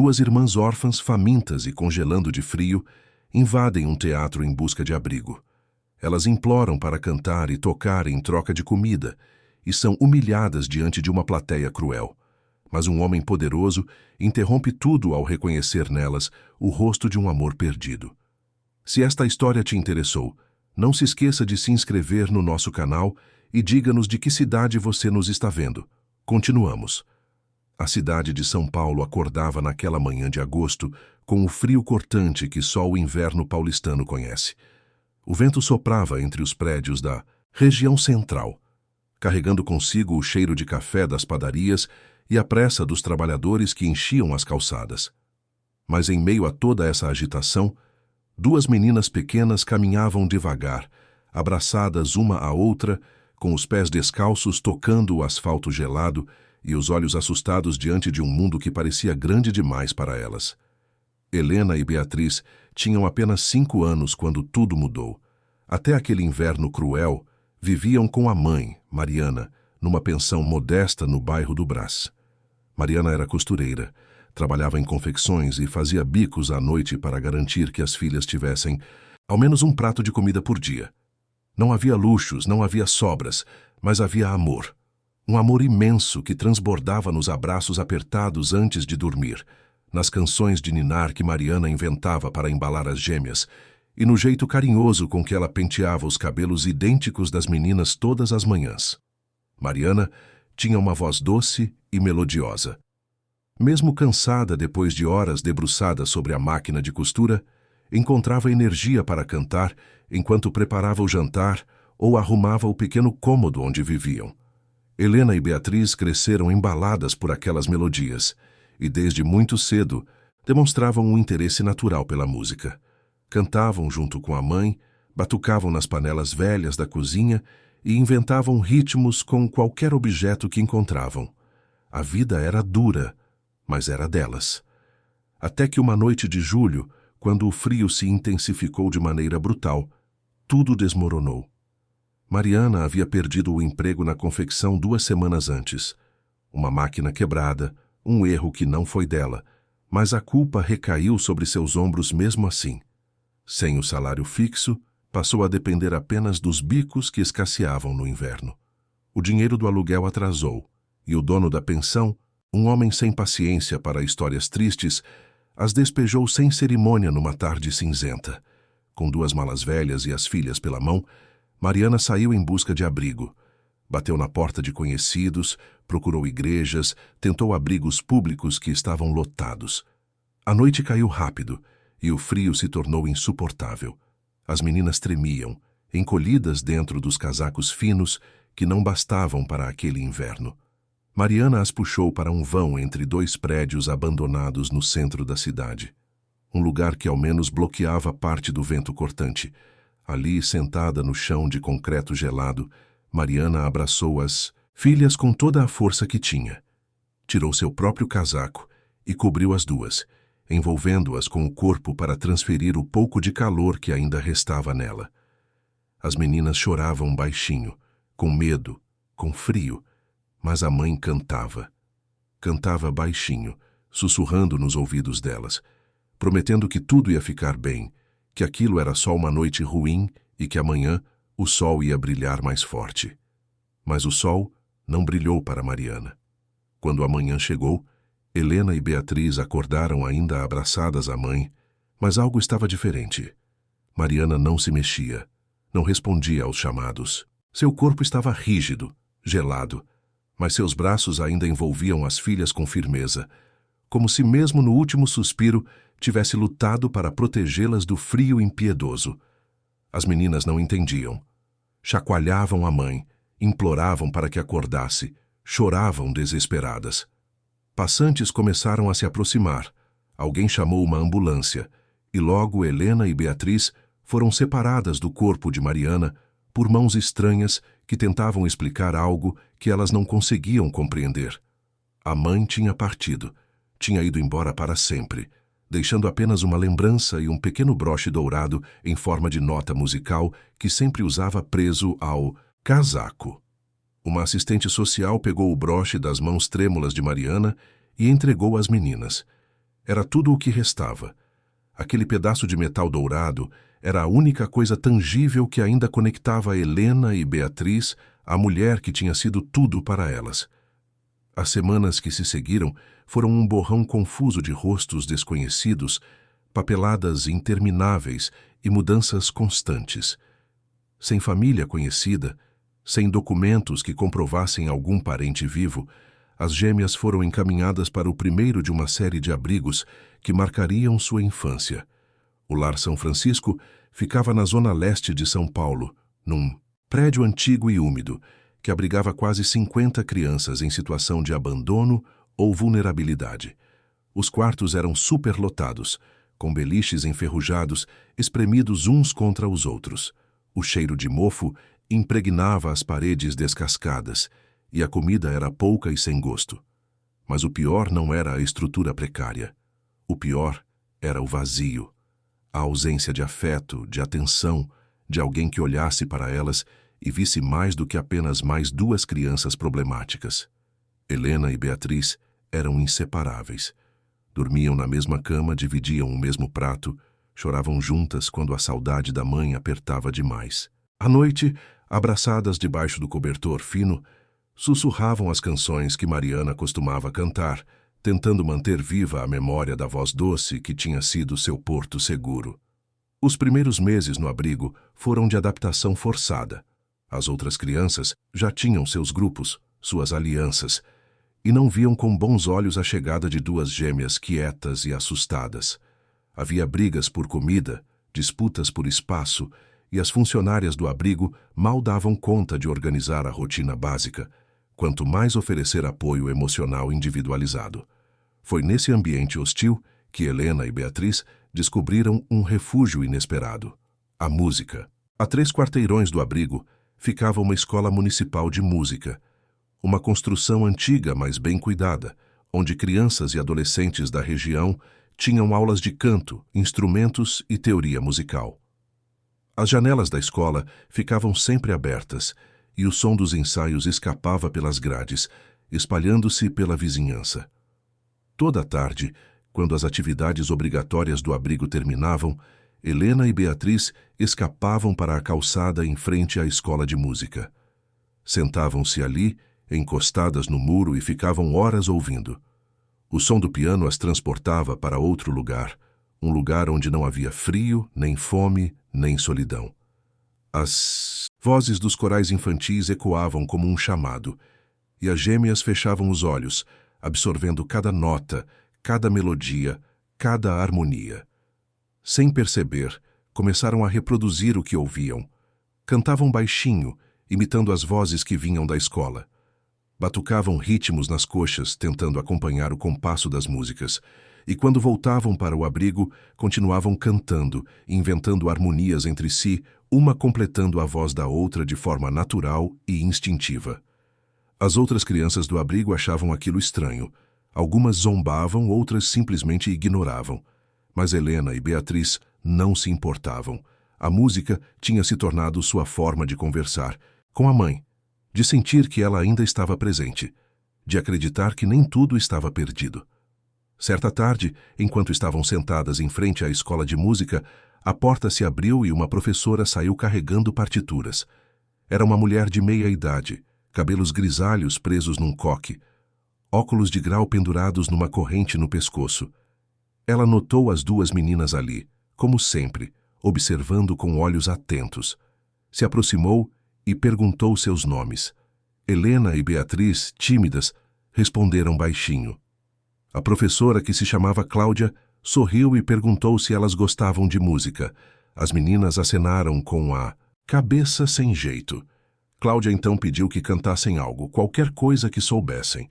Duas irmãs órfãs, famintas e congelando de frio, invadem um teatro em busca de abrigo. Elas imploram para cantar e tocar em troca de comida e são humilhadas diante de uma plateia cruel. Mas um homem poderoso interrompe tudo ao reconhecer nelas o rosto de um amor perdido. Se esta história te interessou, não se esqueça de se inscrever no nosso canal e diga-nos de que cidade você nos está vendo. Continuamos. A cidade de São Paulo acordava naquela manhã de agosto com o frio cortante que só o inverno paulistano conhece. O vento soprava entre os prédios da região central, carregando consigo o cheiro de café das padarias e a pressa dos trabalhadores que enchiam as calçadas. Mas em meio a toda essa agitação, duas meninas pequenas caminhavam devagar, abraçadas uma à outra, com os pés descalços tocando o asfalto gelado e os olhos assustados diante de um mundo que parecia grande demais para elas. Helena e Beatriz tinham apenas 5 anos quando tudo mudou. Até aquele inverno cruel, viviam com a mãe, Mariana, numa pensão modesta no bairro do Brás. Mariana era costureira, trabalhava em confecções e fazia bicos à noite para garantir que as filhas tivessem ao menos um prato de comida por dia. Não havia luxos, não havia sobras, mas havia amor. Um amor imenso que transbordava nos abraços apertados antes de dormir, nas canções de ninar que Mariana inventava para embalar as gêmeas, e no jeito carinhoso com que ela penteava os cabelos idênticos das meninas todas as manhãs. Mariana tinha uma voz doce e melodiosa. Mesmo cansada depois de horas debruçada sobre a máquina de costura, encontrava energia para cantar enquanto preparava o jantar ou arrumava o pequeno cômodo onde viviam. Helena e Beatriz cresceram embaladas por aquelas melodias e, desde muito cedo, demonstravam um interesse natural pela música. Cantavam junto com a mãe, batucavam nas panelas velhas da cozinha e inventavam ritmos com qualquer objeto que encontravam. A vida era dura, mas era delas. Até que uma noite de julho, quando o frio se intensificou de maneira brutal, tudo desmoronou. Mariana havia perdido o emprego na confecção 2 semanas antes. Uma máquina quebrada, um erro que não foi dela, mas a culpa recaiu sobre seus ombros mesmo assim. Sem o salário fixo, passou a depender apenas dos bicos que escasseavam no inverno. O dinheiro do aluguel atrasou, e o dono da pensão, um homem sem paciência para histórias tristes, as despejou sem cerimônia numa tarde cinzenta. Com 2 malas velhas e as filhas pela mão, Mariana saiu em busca de abrigo. Bateu na porta de conhecidos, procurou igrejas, tentou abrigos públicos que estavam lotados. A noite caiu rápido e o frio se tornou insuportável. As meninas tremiam, encolhidas dentro dos casacos finos que não bastavam para aquele inverno. Mariana as puxou para um vão entre 2 prédios abandonados no centro da cidade. Um lugar que ao menos bloqueava parte do vento cortante. Ali, sentada no chão de concreto gelado, Mariana abraçou as filhas com toda a força que tinha. Tirou seu próprio casaco e cobriu as duas, envolvendo-as com o corpo para transferir o pouco de calor que ainda restava nela. As meninas choravam baixinho, com medo, com frio, mas a mãe cantava. Cantava baixinho, sussurrando nos ouvidos delas, prometendo que tudo ia ficar bem, que aquilo era só uma noite ruim e que amanhã o sol ia brilhar mais forte. Mas o sol não brilhou para Mariana. Quando a manhã chegou, Helena e Beatriz acordaram ainda abraçadas à mãe, mas algo estava diferente. Mariana não se mexia, não respondia aos chamados. Seu corpo estava rígido, gelado, mas seus braços ainda envolviam as filhas com firmeza, como se mesmo no último suspiro tivesse lutado para protegê-las do frio impiedoso. As meninas não entendiam. Chacoalhavam a mãe, imploravam para que acordasse, choravam desesperadas. Passantes começaram a se aproximar. Alguém chamou uma ambulância, e logo Helena e Beatriz foram separadas do corpo de Mariana por mãos estranhas que tentavam explicar algo que elas não conseguiam compreender. A mãe tinha partido, tinha ido embora para sempre, deixando apenas uma lembrança e um pequeno broche dourado em forma de nota musical que sempre usava preso ao casaco. Uma assistente social pegou o broche das mãos trêmulas de Mariana e entregou às meninas. Era tudo o que restava. Aquele pedaço de metal dourado era a única coisa tangível que ainda conectava Helena e Beatriz à mulher que tinha sido tudo para elas. As semanas que se seguiram foram um borrão confuso de rostos desconhecidos, papeladas intermináveis e mudanças constantes. Sem família conhecida, sem documentos que comprovassem algum parente vivo, as gêmeas foram encaminhadas para o primeiro de uma série de abrigos que marcariam sua infância. O Lar São Francisco ficava na zona leste de São Paulo, num prédio antigo e úmido, que abrigava quase 50 crianças em situação de abandono ou vulnerabilidade. Os quartos eram superlotados, com beliches enferrujados, espremidos uns contra os outros. O cheiro de mofo impregnava as paredes descascadas, e a comida era pouca e sem gosto. Mas o pior não era a estrutura precária. O pior era o vazio, a ausência de afeto, de atenção, de alguém que olhasse para elas e visse mais do que apenas mais duas crianças problemáticas. Helena e Beatriz eram inseparáveis. Dormiam na mesma cama, dividiam o mesmo prato, choravam juntas quando a saudade da mãe apertava demais. À noite, abraçadas debaixo do cobertor fino, sussurravam as canções que Mariana costumava cantar, tentando manter viva a memória da voz doce que tinha sido seu porto seguro. Os primeiros meses no abrigo foram de adaptação forçada. As outras crianças já tinham seus grupos, suas alianças, e não viam com bons olhos a chegada de duas gêmeas quietas e assustadas. Havia brigas por comida, disputas por espaço, e as funcionárias do abrigo mal davam conta de organizar a rotina básica, quanto mais oferecer apoio emocional individualizado. Foi nesse ambiente hostil que Helena e Beatriz descobriram um refúgio inesperado: a música. A 3 quarteirões do abrigo ficava uma escola municipal de música, uma construção antiga, mas bem cuidada, onde crianças e adolescentes da região tinham aulas de canto, instrumentos e teoria musical. As janelas da escola ficavam sempre abertas e o som dos ensaios escapava pelas grades, espalhando-se pela vizinhança. Toda a tarde, quando as atividades obrigatórias do abrigo terminavam, Helena e Beatriz escapavam para a calçada em frente à escola de música. Sentavam-se ali, encostadas no muro, e ficavam horas ouvindo. O som do piano as transportava para outro lugar, um lugar onde não havia frio, nem fome, nem solidão. As vozes dos corais infantis ecoavam como um chamado, e as gêmeas fechavam os olhos, absorvendo cada nota, cada melodia, cada harmonia. Sem perceber, começaram a reproduzir o que ouviam. Cantavam baixinho, imitando as vozes que vinham da escola. Batucavam ritmos nas coxas, tentando acompanhar o compasso das músicas, e quando voltavam para o abrigo, continuavam cantando, inventando harmonias entre si, uma completando a voz da outra de forma natural e instintiva. As outras crianças do abrigo achavam aquilo estranho. Algumas zombavam, outras simplesmente ignoravam. Mas Helena e Beatriz não se importavam. A música tinha se tornado sua forma de conversar com a mãe, de sentir que ela ainda estava presente, de acreditar que nem tudo estava perdido. Certa tarde, enquanto estavam sentadas em frente à escola de música, a porta se abriu e uma professora saiu carregando partituras. Era uma mulher de meia idade, cabelos grisalhos presos num coque, óculos de grau pendurados numa corrente no pescoço. Ela notou as duas meninas ali, como sempre, observando com olhos atentos. Se aproximou e perguntou seus nomes. Helena e Beatriz, tímidas, responderam baixinho. A professora, que se chamava Cláudia, sorriu e perguntou se elas gostavam de música. As meninas acenaram com a cabeça sem jeito. Cláudia então pediu que cantassem algo, qualquer coisa que soubessem.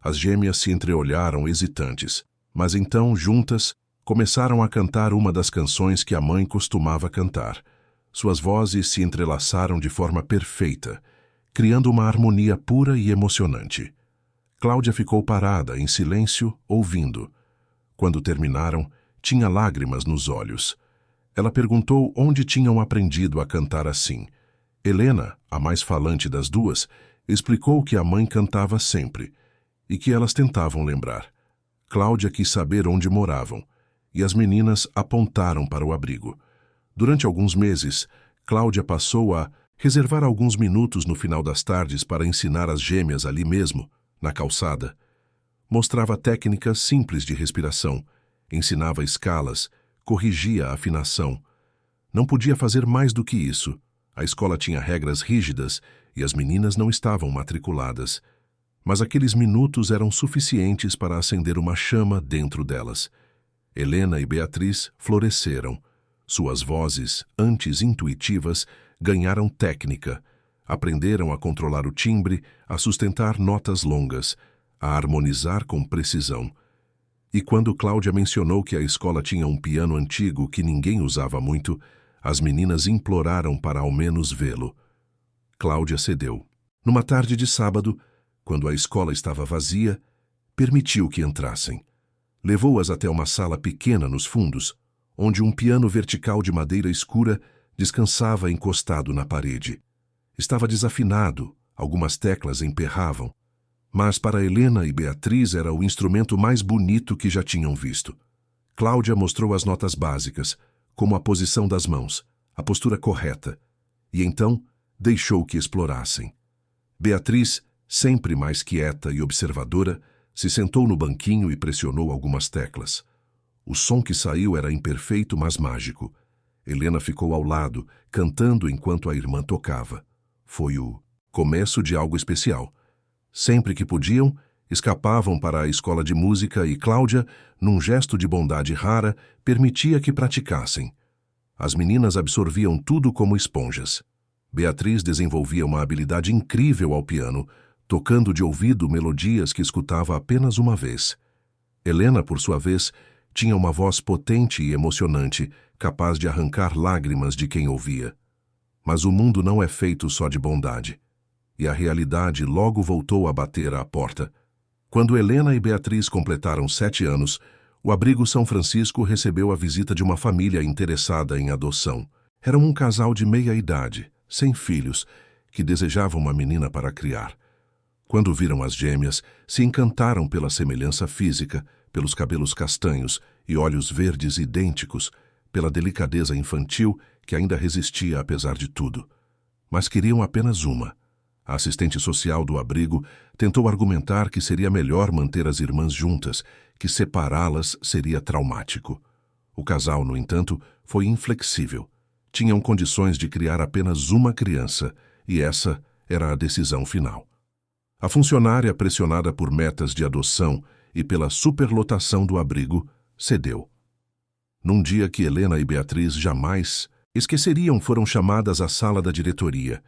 As gêmeas se entreolharam hesitantes, mas então, juntas, começaram a cantar uma das canções que a mãe costumava cantar. Suas vozes se entrelaçaram de forma perfeita, criando uma harmonia pura e emocionante. Cláudia ficou parada, em silêncio, ouvindo. Quando terminaram, tinha lágrimas nos olhos. Ela perguntou onde tinham aprendido a cantar assim. Helena, a mais falante das duas, explicou que a mãe cantava sempre, e que elas tentavam lembrar. Cláudia quis saber onde moravam, e as meninas apontaram para o abrigo. Durante alguns meses, Cláudia passou a reservar alguns minutos no final das tardes para ensinar as gêmeas ali mesmo, na calçada. Mostrava técnicas simples de respiração, ensinava escalas, corrigia a afinação. Não podia fazer mais do que isso. A escola tinha regras rígidas e as meninas não estavam matriculadas. Mas aqueles minutos eram suficientes para acender uma chama dentro delas. Helena e Beatriz floresceram. Suas vozes, antes intuitivas, ganharam técnica. Aprenderam a controlar o timbre, a sustentar notas longas, a harmonizar com precisão. E quando Cláudia mencionou que a escola tinha um piano antigo que ninguém usava muito, as meninas imploraram para ao menos vê-lo. Cláudia cedeu. Numa tarde de sábado, quando a escola estava vazia, permitiu que entrassem. Levou-as até uma sala pequena nos fundos, onde um piano vertical de madeira escura descansava encostado na parede. Estava desafinado, algumas teclas emperravam, mas para Helena e Beatriz era o instrumento mais bonito que já tinham visto. Cláudia mostrou as notas básicas, como a posição das mãos, a postura correta, e então deixou que explorassem. Beatriz, sempre mais quieta e observadora, se sentou no banquinho e pressionou algumas teclas. O som que saiu era imperfeito, mas mágico. Helena ficou ao lado, cantando enquanto a irmã tocava. Foi o começo de algo especial. Sempre que podiam, escapavam para a escola de música e Cláudia, num gesto de bondade rara, permitia que praticassem. As meninas absorviam tudo como esponjas. Beatriz desenvolvia uma habilidade incrível ao piano, tocando de ouvido melodias que escutava apenas uma vez. Helena, por sua vez, tinha uma voz potente e emocionante, capaz de arrancar lágrimas de quem ouvia. Mas o mundo não é feito só de bondade. E a realidade logo voltou a bater à porta. Quando Helena e Beatriz completaram 7 anos, o Abrigo São Francisco recebeu a visita de uma família interessada em adoção. Eram um casal de meia-idade, sem filhos, que desejavam uma menina para criar. Quando viram as gêmeas, se encantaram pela semelhança física, pelos cabelos castanhos e olhos verdes idênticos, pela delicadeza infantil que ainda resistia apesar de tudo. Mas queriam apenas uma. A assistente social do abrigo tentou argumentar que seria melhor manter as irmãs juntas, que separá-las seria traumático. O casal, no entanto, foi inflexível. Tinham condições de criar apenas uma criança, e essa era a decisão final. A funcionária, pressionada por metas de adoção e pela superlotação do abrigo, cedeu. Num dia que Helena e Beatriz jamais esqueceriam, foram chamadas à sala da diretoria.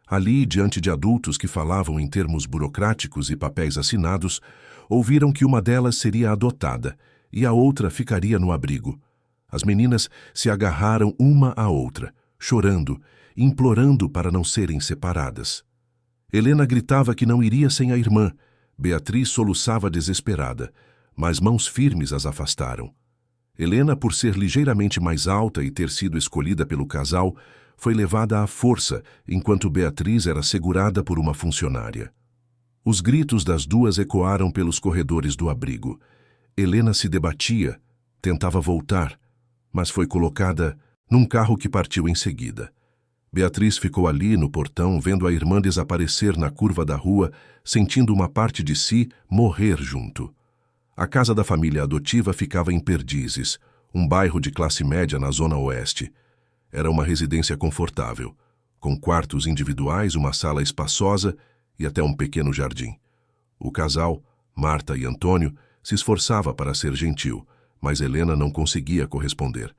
Ali, diante de adultos que falavam em termos burocráticos e papéis assinados, ouviram que uma delas seria adotada e a outra ficaria no abrigo. As meninas se agarraram uma à outra, chorando, implorando para não serem separadas. Helena gritava que não iria sem a irmã. Beatriz soluçava desesperada, mas mãos firmes as afastaram. Helena, por ser ligeiramente mais alta e ter sido escolhida pelo casal, foi levada à força, enquanto Beatriz era segurada por uma funcionária. Os gritos das duas ecoaram pelos corredores do abrigo. Helena se debatia, tentava voltar, mas foi colocada num carro que partiu em seguida. Beatriz ficou ali no portão, vendo a irmã desaparecer na curva da rua, sentindo uma parte de si morrer junto. A casa da família adotiva ficava em Perdizes, um bairro de classe média na zona oeste. Era uma residência confortável, com quartos individuais, uma sala espaçosa e até um pequeno jardim. O casal, Marta e Antônio, se esforçava para ser gentil, mas Helena não conseguia corresponder.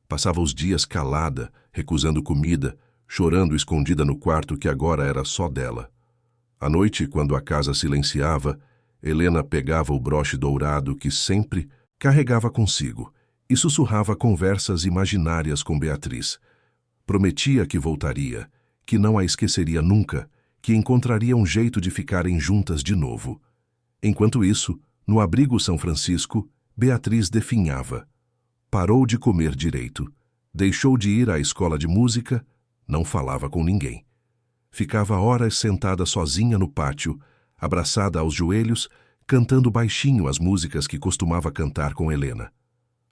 Passava os dias calada, recusando comida, chorando escondida no quarto que agora era só dela. À noite, quando a casa silenciava, Helena pegava o broche dourado que sempre carregava consigo e sussurrava conversas imaginárias com Beatriz. Prometia que voltaria, que não a esqueceria nunca, que encontraria um jeito de ficarem juntas de novo. Enquanto isso, no Abrigo São Francisco, Beatriz definhava. Parou de comer direito, deixou de ir à escola de música, não falava com ninguém. Ficava horas sentada sozinha no pátio, abraçada aos joelhos, cantando baixinho as músicas que costumava cantar com Helena.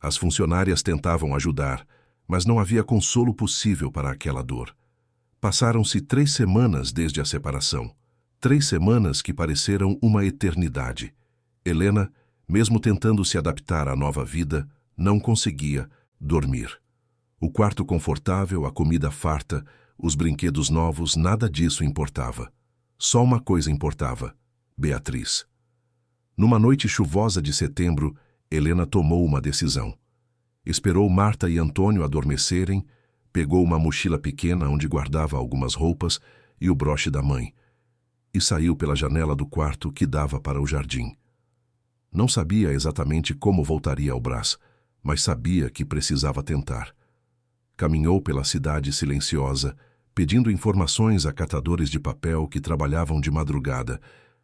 As funcionárias tentavam ajudar, mas não havia consolo possível para aquela dor. Passaram-se 3 semanas desde a separação. 3 semanas que pareceram uma eternidade. Helena, mesmo tentando se adaptar à nova vida, não conseguia dormir. O quarto confortável, a comida farta, os brinquedos novos, nada disso importava. Só uma coisa importava: Beatriz. Numa noite chuvosa de setembro, Helena tomou uma decisão. Esperou Marta e Antônio adormecerem, pegou uma mochila pequena onde guardava algumas roupas e o broche da mãe, e saiu pela janela do quarto que dava para o jardim. Não sabia exatamente como voltaria ao Brás, mas sabia que precisava tentar. Caminhou pela cidade silenciosa, pedindo informações a catadores de papel que trabalhavam de madrugada,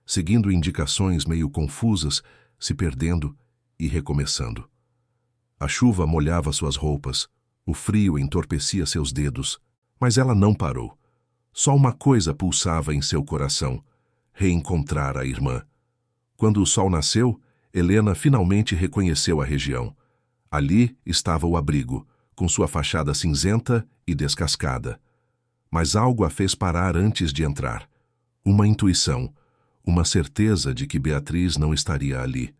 seguindo indicações meio confusas, se perdendo e recomeçando. A chuva molhava suas roupas, o frio entorpecia seus dedos, mas ela não parou. Só uma coisa pulsava em seu coração: reencontrar a irmã. Quando o sol nasceu, Helena finalmente reconheceu a região. Ali estava o abrigo, com sua fachada cinzenta e descascada. Mas algo a fez parar antes de entrar. Uma intuição, uma certeza de que Beatriz não estaria ali.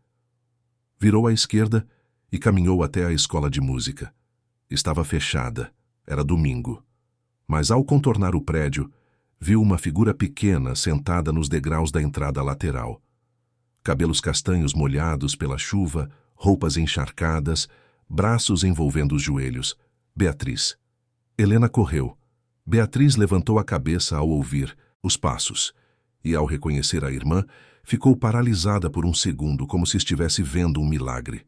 Virou à esquerda e caminhou até a escola de música. Estava fechada, era domingo. Mas ao contornar o prédio, viu uma figura pequena sentada nos degraus da entrada lateral. Cabelos castanhos molhados pela chuva, roupas encharcadas, braços envolvendo os joelhos. Beatriz. Helena correu. Beatriz levantou a cabeça ao ouvir os passos e, ao reconhecer a irmã, ficou paralisada por um segundo, como se estivesse vendo um milagre.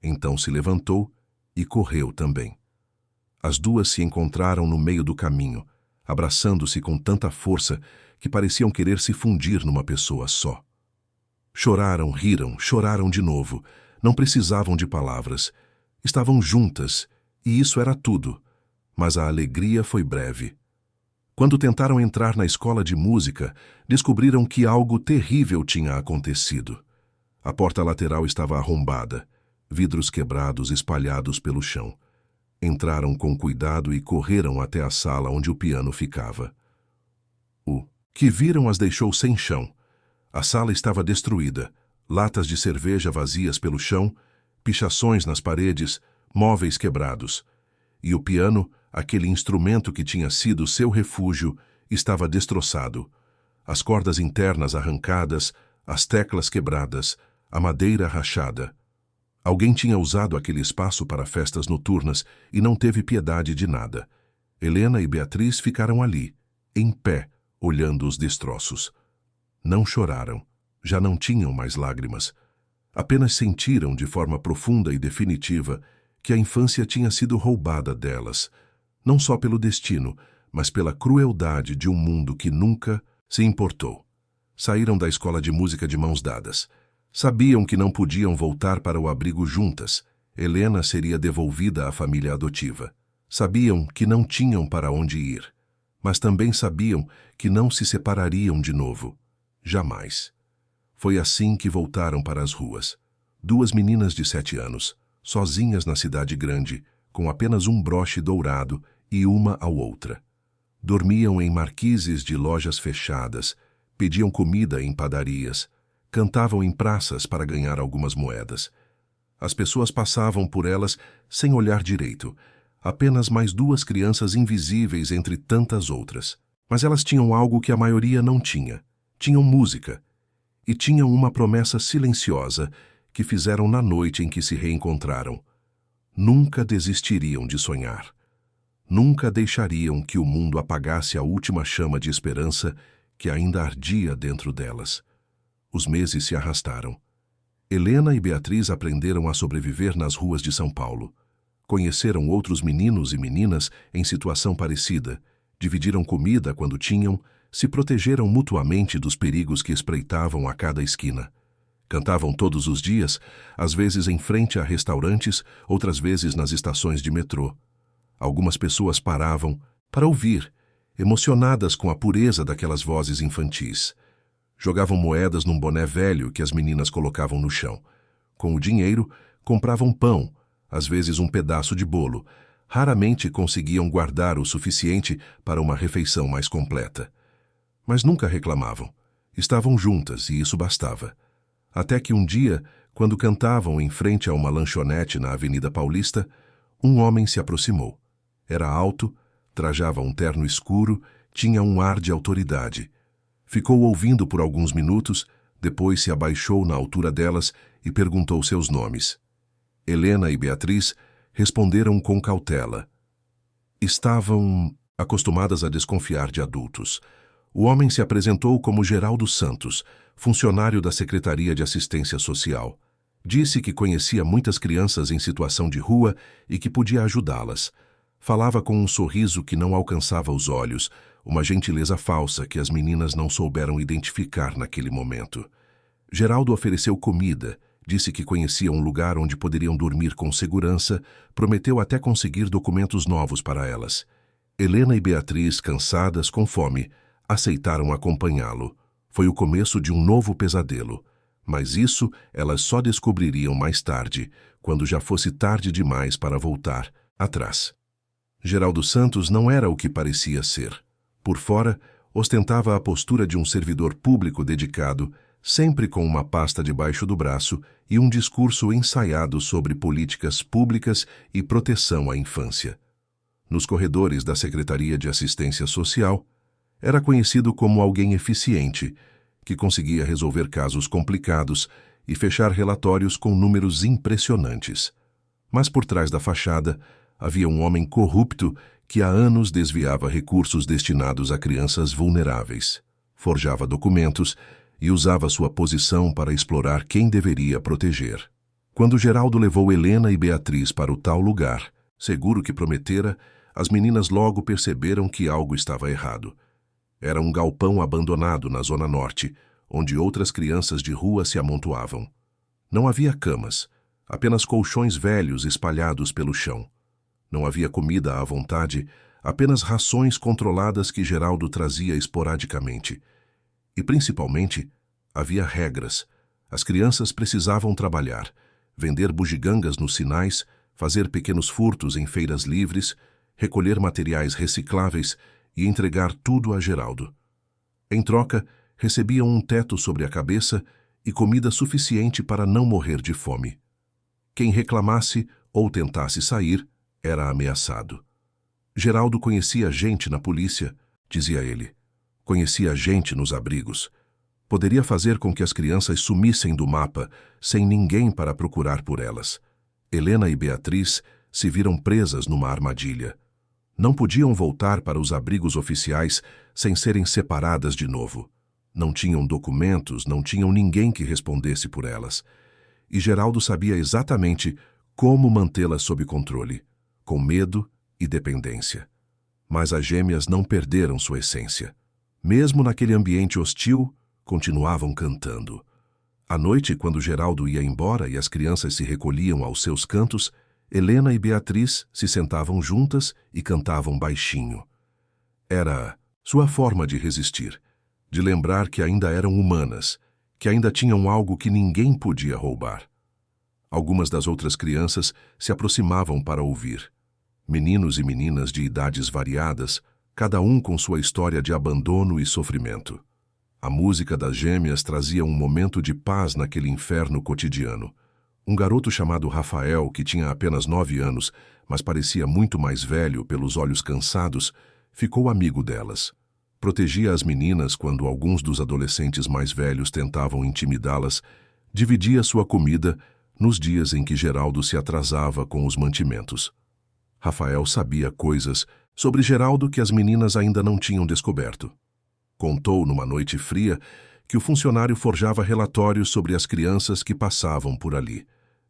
Então se levantou e correu também. As duas se encontraram no meio do caminho, abraçando-se com tanta força que pareciam querer se fundir numa pessoa só. Choraram, riram, choraram de novo. Não precisavam de palavras. Estavam juntas, e isso era tudo. Mas a alegria foi breve. Quando tentaram entrar na escola de música, descobriram que algo terrível tinha acontecido. A porta lateral estava arrombada, vidros quebrados espalhados pelo chão. Entraram com cuidado e correram até a sala onde o piano ficava. O que viram as deixou sem chão. A sala estava destruída, latas de cerveja vazias pelo chão, pichações nas paredes, móveis quebrados. E o piano, aquele instrumento que tinha sido seu refúgio, estava destroçado. As cordas internas arrancadas, as teclas quebradas, a madeira rachada. Alguém tinha usado aquele espaço para festas noturnas e não teve piedade de nada. Helena e Beatriz ficaram ali, em pé, olhando os destroços. Não choraram, já não tinham mais lágrimas. Apenas sentiram de forma profunda e definitiva que a infância tinha sido roubada delas, não só pelo destino, mas pela crueldade de um mundo que nunca se importou. Saíram da escola de música de mãos dadas. Sabiam que não podiam voltar para o abrigo juntas. Helena seria devolvida à família adotiva. Sabiam que não tinham para onde ir, mas também sabiam que não se separariam de novo. Jamais. Foi assim que voltaram para as ruas. 2 meninas de 7 anos, sozinhas na cidade grande, com apenas um broche dourado e uma à outra. Dormiam em marquises de lojas fechadas, pediam comida em padarias, cantavam em praças para ganhar algumas moedas. As pessoas passavam por elas sem olhar direito, apenas mais 2 crianças invisíveis entre tantas outras. Mas elas tinham algo que a maioria não tinha. Tinham música. E tinham uma promessa silenciosa que fizeram na noite em que se reencontraram. Nunca desistiriam de sonhar. Nunca deixariam que o mundo apagasse a última chama de esperança que ainda ardia dentro delas. Os meses se arrastaram. Helena e Beatriz aprenderam a sobreviver nas ruas de São Paulo. Conheceram outros meninos e meninas em situação parecida, dividiram comida quando tinham, se protegeram mutuamente dos perigos que espreitavam a cada esquina. Cantavam todos os dias, às vezes em frente a restaurantes, outras vezes nas estações de metrô. Algumas pessoas paravam para ouvir, emocionadas com a pureza daquelas vozes infantis. Jogavam moedas num boné velho que as meninas colocavam no chão. Com o dinheiro, compravam pão, às vezes um pedaço de bolo. Raramente conseguiam guardar o suficiente para uma refeição mais completa. Mas nunca reclamavam. Estavam juntas e isso bastava. Até que um dia, quando cantavam em frente a uma lanchonete na Avenida Paulista, um homem se aproximou. Era alto, trajava um terno escuro, tinha um ar de autoridade. Ficou ouvindo por alguns minutos, depois se abaixou na altura delas e perguntou seus nomes. Helena e Beatriz responderam com cautela. Estavam acostumadas a desconfiar de adultos. O homem se apresentou como Geraldo Santos, funcionário da Secretaria de Assistência Social. Disse que conhecia muitas crianças em situação de rua e que podia ajudá-las. Falava com um sorriso que não alcançava os olhos, uma gentileza falsa que as meninas não souberam identificar naquele momento. Geraldo ofereceu comida, disse que conhecia um lugar onde poderiam dormir com segurança, prometeu até conseguir documentos novos para elas. Helena e Beatriz, cansadas, com fome, aceitaram acompanhá-lo. Foi o começo de um novo pesadelo. Mas isso elas só descobririam mais tarde, quando já fosse tarde demais para voltar atrás. Geraldo Santos não era o que parecia ser. Por fora, ostentava a postura de um servidor público dedicado, sempre com uma pasta debaixo do braço e um discurso ensaiado sobre políticas públicas e proteção à infância. Nos corredores da Secretaria de Assistência Social, era conhecido como alguém eficiente, que conseguia resolver casos complicados e fechar relatórios com números impressionantes. Mas por trás da fachada, havia um homem corrupto que há anos desviava recursos destinados a crianças vulneráveis, forjava documentos e usava sua posição para explorar quem deveria proteger. Quando Geraldo levou Helena e Beatriz para o tal lugar, seguro que prometera, as meninas logo perceberam que algo estava errado. Era um galpão abandonado na Zona Norte, onde outras crianças de rua se amontoavam. Não havia camas, apenas colchões velhos espalhados pelo chão. Não havia comida à vontade, apenas rações controladas que Geraldo trazia esporadicamente. E, principalmente, havia regras. As crianças precisavam trabalhar, vender bugigangas nos sinais, fazer pequenos furtos em feiras livres, recolher materiais recicláveis e entregar tudo a Geraldo. Em troca, recebiam um teto sobre a cabeça e comida suficiente para não morrer de fome. Quem reclamasse ou tentasse sair era ameaçado. Geraldo conhecia gente na polícia, dizia ele. Conhecia gente nos abrigos. Poderia fazer com que as crianças sumissem do mapa, sem ninguém para procurar por elas. Helena e Beatriz se viram presas numa armadilha. Não podiam voltar para os abrigos oficiais sem serem separadas de novo. Não tinham documentos, não tinham ninguém que respondesse por elas. E Geraldo sabia exatamente como mantê-las sob controle, com medo e dependência. Mas as gêmeas não perderam sua essência. Mesmo naquele ambiente hostil, continuavam cantando. À noite, quando Geraldo ia embora e as crianças se recolhiam aos seus cantos, Helena e Beatriz se sentavam juntas e cantavam baixinho. Era sua forma de resistir, de lembrar que ainda eram humanas, que ainda tinham algo que ninguém podia roubar. Algumas das outras crianças se aproximavam para ouvir. Meninos e meninas de idades variadas, cada um com sua história de abandono e sofrimento. A música das gêmeas trazia um momento de paz naquele inferno cotidiano. Um garoto chamado Rafael, que tinha apenas 9 anos, mas parecia muito mais velho pelos olhos cansados, ficou amigo delas. Protegia as meninas quando alguns dos adolescentes mais velhos tentavam intimidá-las, dividia sua comida nos dias em que Geraldo se atrasava com os mantimentos. Rafael sabia coisas sobre Geraldo que as meninas ainda não tinham descoberto. Contou numa noite fria que o funcionário forjava relatórios sobre as crianças que passavam por ali.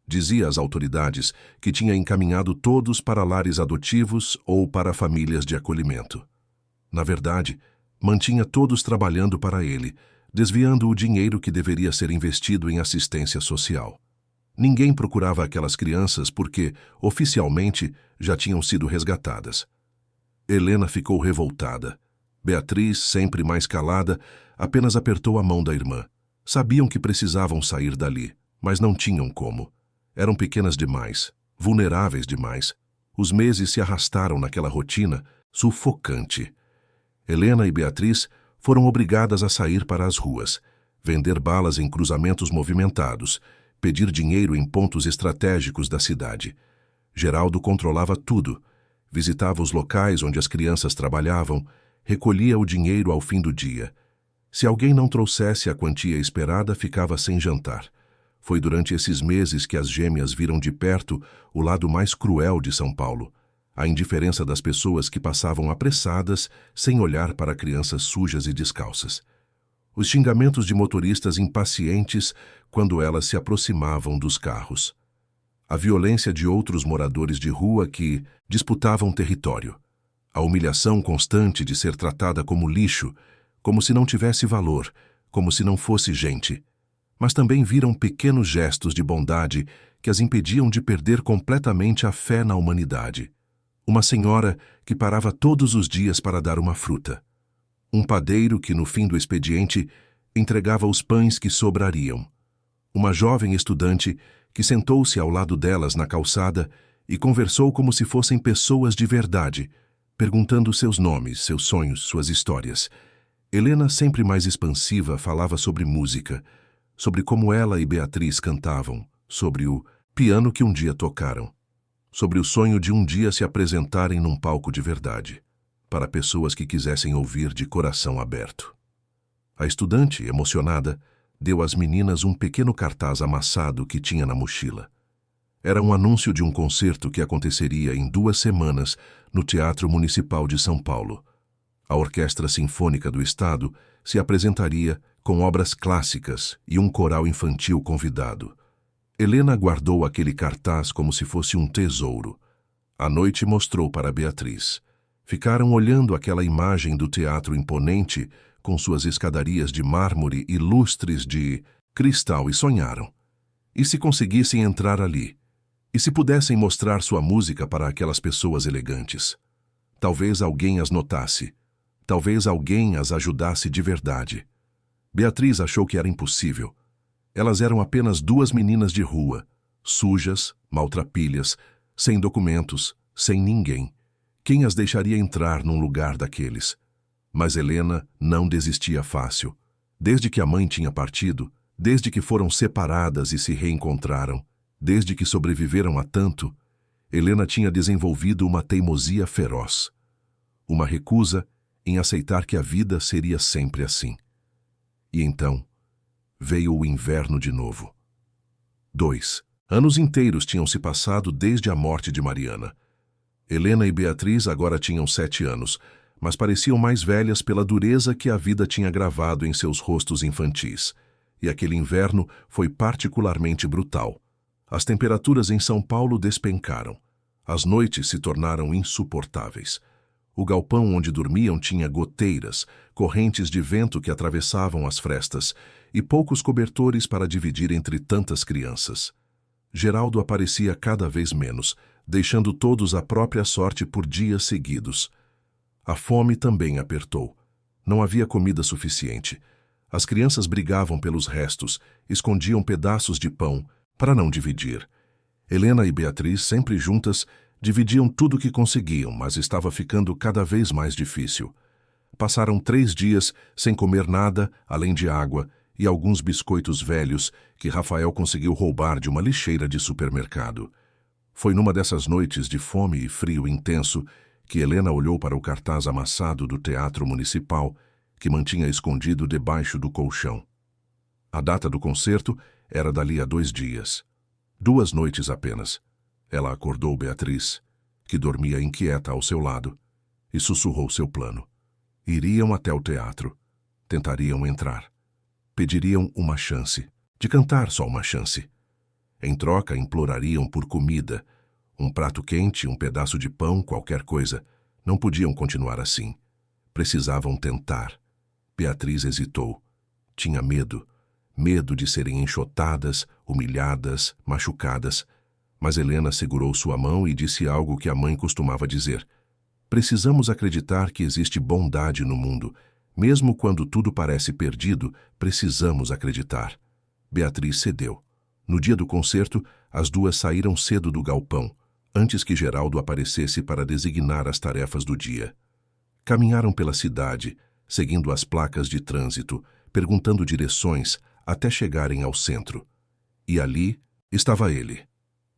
Dizia às autoridades que tinha encaminhado todos para lares adotivos ou para famílias de acolhimento. Na verdade, mantinha todos trabalhando para ele, desviando o dinheiro que deveria ser investido em assistência social. Ninguém procurava aquelas crianças porque, oficialmente, já tinham sido resgatadas. Helena ficou revoltada. Beatriz, sempre mais calada, apenas apertou a mão da irmã. Sabiam que precisavam sair dali, mas não tinham como. Eram pequenas demais, vulneráveis demais. Os meses se arrastaram naquela rotina sufocante. Helena e Beatriz foram obrigadas a sair para as ruas, vender balas em cruzamentos movimentados, pedir dinheiro em pontos estratégicos da cidade. Geraldo controlava tudo. Visitava os locais onde as crianças trabalhavam, recolhia o dinheiro ao fim do dia. Se alguém não trouxesse a quantia esperada, ficava sem jantar. Foi durante esses meses que as gêmeas viram de perto o lado mais cruel de São Paulo, a indiferença das pessoas que passavam apressadas, sem olhar para crianças sujas e descalças. Os xingamentos de motoristas impacientes quando elas se aproximavam dos carros. A violência de outros moradores de rua que disputavam território. A humilhação constante de ser tratada como lixo, como se não tivesse valor, como se não fosse gente. Mas também viram pequenos gestos de bondade que as impediam de perder completamente a fé na humanidade. Uma senhora que parava todos os dias para dar uma fruta. Um padeiro que, no fim do expediente, entregava os pães que sobrariam. Uma jovem estudante que sentou-se ao lado delas na calçada e conversou como se fossem pessoas de verdade, perguntando seus nomes, seus sonhos, suas histórias. Helena, sempre mais expansiva, falava sobre música, sobre como ela e Beatriz cantavam, sobre o piano que um dia tocaram, sobre o sonho de um dia se apresentarem num palco de verdade, para pessoas que quisessem ouvir de coração aberto. A estudante, emocionada, deu às meninas um pequeno cartaz amassado que tinha na mochila. Era um anúncio de um concerto que aconteceria em 2 semanas no Teatro Municipal de São Paulo. A Orquestra Sinfônica do Estado se apresentaria com obras clássicas e um coral infantil convidado. Helena guardou aquele cartaz como se fosse um tesouro. À noite mostrou para Beatriz. Ficaram olhando aquela imagem do teatro imponente, com suas escadarias de mármore e lustres de cristal, e sonharam. E se conseguissem entrar ali? E se pudessem mostrar sua música para aquelas pessoas elegantes? Talvez alguém as notasse. Talvez alguém as ajudasse de verdade. Beatriz achou que era impossível. Elas eram apenas 2 meninas de rua, sujas, maltrapilhas, sem documentos, sem ninguém. Quem as deixaria entrar num lugar daqueles? Mas Helena não desistia fácil. Desde que a mãe tinha partido, desde que foram separadas e se reencontraram, desde que sobreviveram a tanto, Helena tinha desenvolvido uma teimosia feroz. Uma recusa em aceitar que a vida seria sempre assim. E então, veio o inverno de novo. 2 anos inteiros tinham se passado desde a morte de Mariana. Helena e Beatriz agora tinham 7 anos, mas pareciam mais velhas pela dureza que a vida tinha gravado em seus rostos infantis. E aquele inverno foi particularmente brutal. As temperaturas em São Paulo despencaram. As noites se tornaram insuportáveis. O galpão onde dormiam tinha goteiras, correntes de vento que atravessavam as frestas e poucos cobertores para dividir entre tantas crianças. Geraldo aparecia cada vez menos, deixando todos à própria sorte por dias seguidos. A fome também apertou. Não havia comida suficiente. As crianças brigavam pelos restos, escondiam pedaços de pão para não dividir. Helena e Beatriz, sempre juntas, dividiam tudo o que conseguiam, mas estava ficando cada vez mais difícil. Passaram 3 dias sem comer nada além de água e alguns biscoitos velhos que Rafael conseguiu roubar de uma lixeira de supermercado. Foi numa dessas noites de fome e frio intenso que Helena olhou para o cartaz amassado do Teatro Municipal, que mantinha escondido debaixo do colchão. A data do concerto era dali a 2 dias. 2 noites apenas. Ela acordou Beatriz, que dormia inquieta ao seu lado, e sussurrou seu plano. Iriam até o teatro. Tentariam entrar. Pediriam uma chance, de cantar só uma chance. Em troca, implorariam por comida, um prato quente, um pedaço de pão, qualquer coisa. Não podiam continuar assim. Precisavam tentar. Beatriz hesitou. Tinha medo. Medo de serem enxotadas, humilhadas, machucadas. Mas Helena segurou sua mão e disse algo que a mãe costumava dizer. Precisamos acreditar que existe bondade no mundo. Mesmo quando tudo parece perdido, precisamos acreditar. Beatriz cedeu. No dia do concerto, as duas saíram cedo do galpão, antes que Geraldo aparecesse para designar as tarefas do dia. Caminharam pela cidade, seguindo as placas de trânsito, perguntando direções, até chegarem ao centro. E ali estava ele.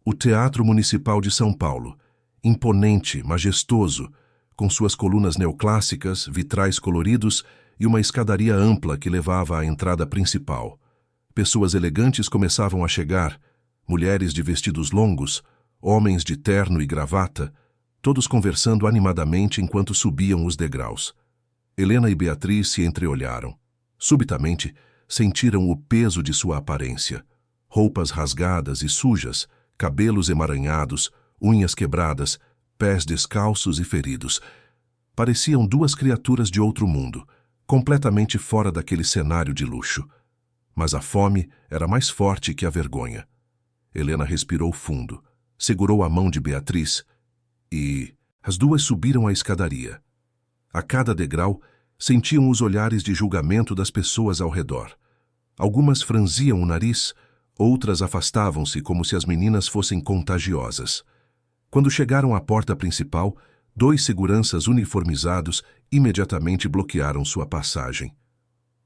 O Teatro Municipal de São Paulo, imponente, majestoso, com suas colunas neoclássicas, vitrais coloridos e uma escadaria ampla que levava à entrada principal. Pessoas elegantes começavam a chegar, mulheres de vestidos longos, homens de terno e gravata, todos conversando animadamente enquanto subiam os degraus. Helena e Beatriz se entreolharam. Subitamente, sentiram o peso de sua aparência. Roupas rasgadas e sujas, cabelos emaranhados, unhas quebradas, pés descalços e feridos. Pareciam duas criaturas de outro mundo, completamente fora daquele cenário de luxo. Mas a fome era mais forte que a vergonha. Helena respirou fundo, segurou a mão de Beatriz e as duas subiram a escadaria. A cada degrau, sentiam os olhares de julgamento das pessoas ao redor. Algumas franziam o nariz, outras afastavam-se como se as meninas fossem contagiosas. Quando chegaram à porta principal, 2 seguranças uniformizados imediatamente bloquearam sua passagem.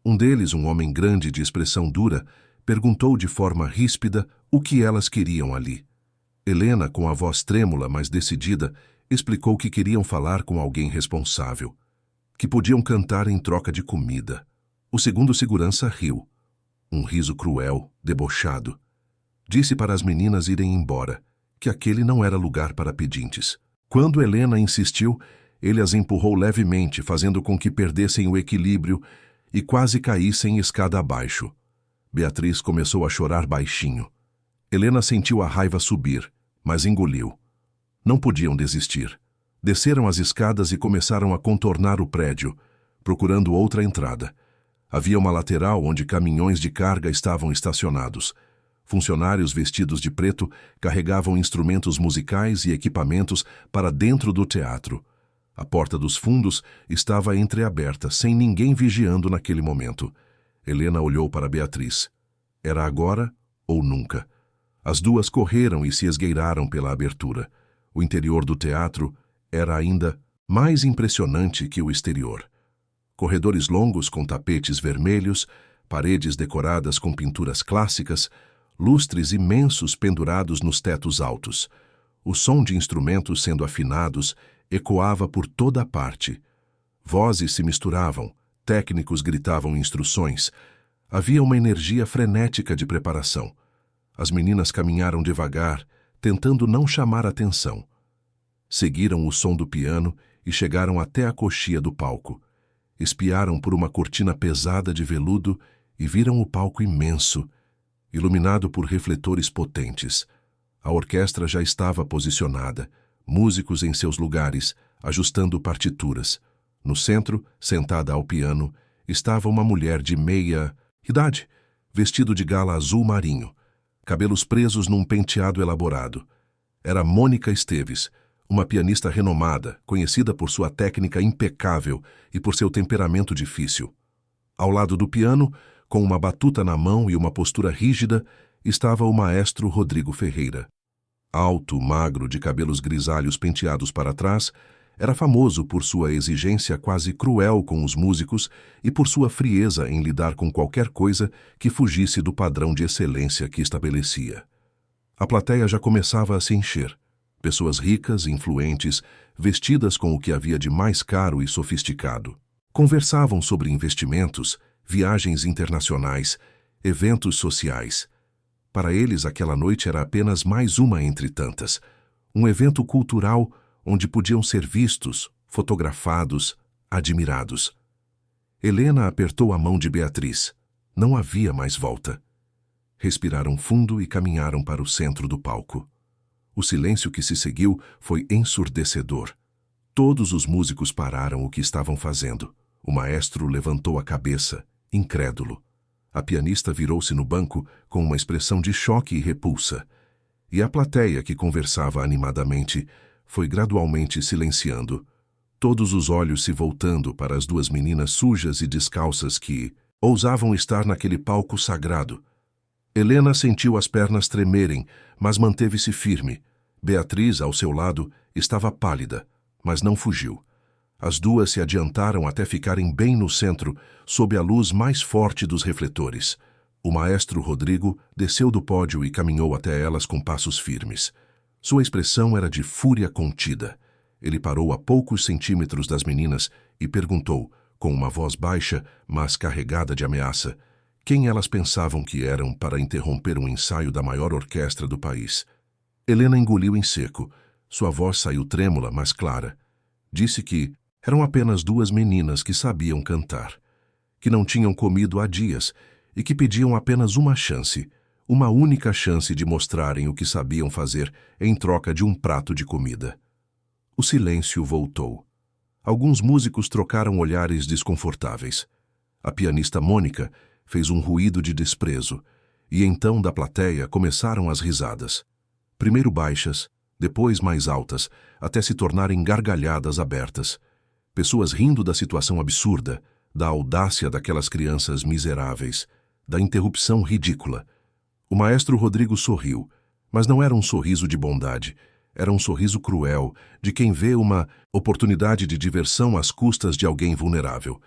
Um deles, um homem grande de expressão dura, perguntou de forma ríspida o que elas queriam ali. Helena, com a voz trêmula, mas decidida, explicou que queriam falar com alguém responsável, que podiam cantar em troca de comida. O segundo segurança riu. Um riso cruel, debochado. Disse para as meninas irem embora, que aquele não era lugar para pedintes. Quando Helena insistiu, ele as empurrou levemente, fazendo com que perdessem o equilíbrio e quase caíssem escada abaixo. Beatriz começou a chorar baixinho. Helena sentiu a raiva subir, mas engoliu. Não podiam desistir. Desceram as escadas e começaram a contornar o prédio, procurando outra entrada. Havia uma lateral onde caminhões de carga estavam estacionados. Funcionários vestidos de preto carregavam instrumentos musicais e equipamentos para dentro do teatro. A porta dos fundos estava entreaberta, sem ninguém vigiando naquele momento. Helena olhou para Beatriz. Era agora ou nunca. As duas correram e se esgueiraram pela abertura. O interior do teatro era ainda mais impressionante que o exterior. Corredores longos com tapetes vermelhos, paredes decoradas com pinturas clássicas, lustres imensos pendurados nos tetos altos. O som de instrumentos sendo afinados ecoava por toda a parte. Vozes se misturavam, técnicos gritavam instruções. Havia uma energia frenética de preparação. As meninas caminharam devagar, tentando não chamar atenção. Seguiram o som do piano e chegaram até a coxia do palco. Espiaram por uma cortina pesada de veludo e viram o palco imenso, iluminado por refletores potentes. A orquestra já estava posicionada, músicos em seus lugares, ajustando partituras. No centro, sentada ao piano, estava uma mulher de meia idade, vestido de gala azul marinho, cabelos presos num penteado elaborado. Era Mônica Esteves, uma pianista renomada, conhecida por sua técnica impecável e por seu temperamento difícil. Ao lado do piano, com uma batuta na mão e uma postura rígida, estava o maestro Rodrigo Ferreira. Alto, magro, de cabelos grisalhos penteados para trás, era famoso por sua exigência quase cruel com os músicos e por sua frieza em lidar com qualquer coisa que fugisse do padrão de excelência que estabelecia. A plateia já começava a se encher. Pessoas ricas, influentes, vestidas com o que havia de mais caro e sofisticado. Conversavam sobre investimentos, viagens internacionais, eventos sociais. Para eles, aquela noite era apenas mais uma entre tantas. Um evento cultural onde podiam ser vistos, fotografados, admirados. Helena apertou a mão de Beatriz. Não havia mais volta. Respiraram fundo e caminharam para o centro do palco. O silêncio que se seguiu foi ensurdecedor. Todos os músicos pararam o que estavam fazendo. O maestro levantou a cabeça, incrédulo. A pianista virou-se no banco com uma expressão de choque e repulsa. E a plateia, que conversava animadamente, foi gradualmente silenciando. todos os olhos se voltando para as duas meninas sujas e descalças que ousavam estar naquele palco sagrado. Helena sentiu as pernas tremerem, mas manteve-se firme. Beatriz, ao seu lado, estava pálida, mas não fugiu. As duas se adiantaram até ficarem bem no centro, sob a luz mais forte dos refletores. O maestro Rodrigo desceu do pódio e caminhou até elas com passos firmes. Sua expressão era de fúria contida. Ele parou a poucos centímetros das meninas e perguntou, com uma voz baixa, mas carregada de ameaça, quem elas pensavam que eram para interromper um ensaio da maior orquestra do país. Helena engoliu em seco. Sua voz saiu trêmula, mas clara. Disse que eram apenas duas meninas que sabiam cantar, que não tinham comido há dias e que pediam apenas uma chance, uma única chance de mostrarem o que sabiam fazer em troca de um prato de comida. O silêncio voltou. Alguns músicos trocaram olhares desconfortáveis. A pianista Mônica fez um ruído de desprezo, e então da plateia começaram as risadas. Primeiro baixas, depois mais altas, até se tornarem gargalhadas abertas. Pessoas rindo da situação absurda, da audácia daquelas crianças miseráveis, da interrupção ridícula. O maestro Rodrigo sorriu, mas não era um sorriso de bondade. Era um sorriso cruel, de quem vê uma oportunidade de diversão às custas de alguém vulnerável.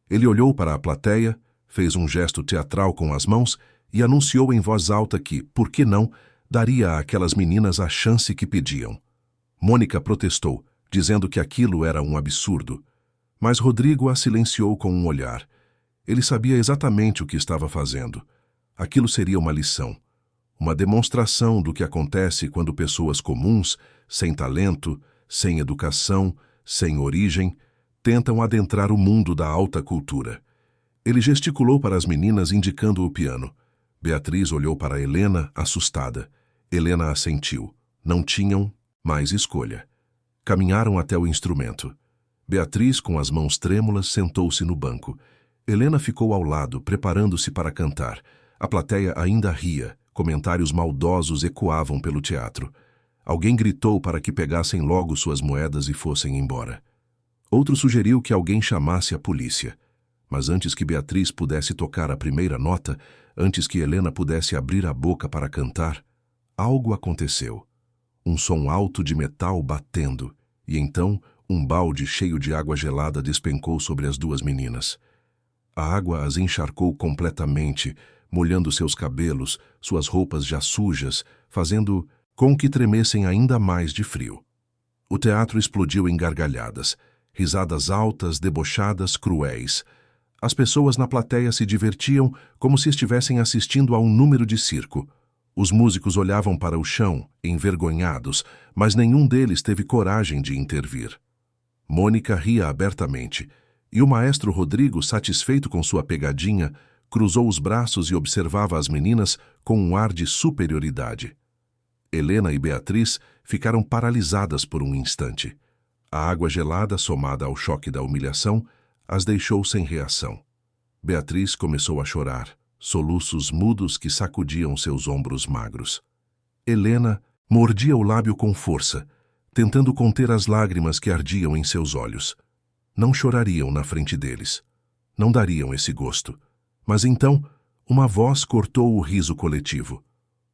Ele olhou para a plateia, fez um gesto teatral com as mãos e anunciou em voz alta que, por que não, daria àquelas meninas a chance que pediam. Mônica protestou, dizendo que aquilo era um absurdo. Mas Rodrigo a silenciou com um olhar. Ele sabia exatamente o que estava fazendo. Aquilo seria uma lição. Uma demonstração do que acontece quando pessoas comuns, sem talento, sem educação, sem origem, tentam adentrar o mundo da alta cultura. Ele gesticulou para as meninas indicando o piano. Beatriz olhou para Helena, assustada. Helena assentiu. Não tinham mais escolha. Caminharam até o instrumento. Beatriz, com as mãos trêmulas, sentou-se no banco. Helena ficou ao lado, preparando-se para cantar. A plateia ainda ria. Comentários maldosos ecoavam pelo teatro. Alguém gritou para que pegassem logo suas moedas e fossem embora. Outro sugeriu que alguém chamasse a polícia. Mas antes que Beatriz pudesse tocar a primeira nota, antes que Helena pudesse abrir a boca para cantar, algo aconteceu. Um som alto de metal batendo, e então um balde cheio de água gelada despencou sobre as duas meninas. A água as encharcou completamente, molhando seus cabelos, suas roupas já sujas, fazendo com que tremessem ainda mais de frio. O teatro explodiu em gargalhadas, risadas altas, debochadas, cruéis. As pessoas na plateia se divertiam como se estivessem assistindo a um número de circo. Os músicos olhavam para o chão, envergonhados, mas nenhum deles teve coragem de intervir. Mônica ria abertamente, e o maestro Rodrigo, satisfeito com sua pegadinha, cruzou os braços e observava as meninas com um ar de superioridade. Helena e Beatriz ficaram paralisadas por um instante. A água gelada, somada ao choque da humilhação, as deixou sem reação. Beatriz começou a chorar, soluços mudos que sacudiam seus ombros magros. Helena mordia o lábio com força, tentando conter as lágrimas que ardiam em seus olhos. Não chorariam na frente deles. Não dariam esse gosto. Mas então, uma voz cortou o riso coletivo.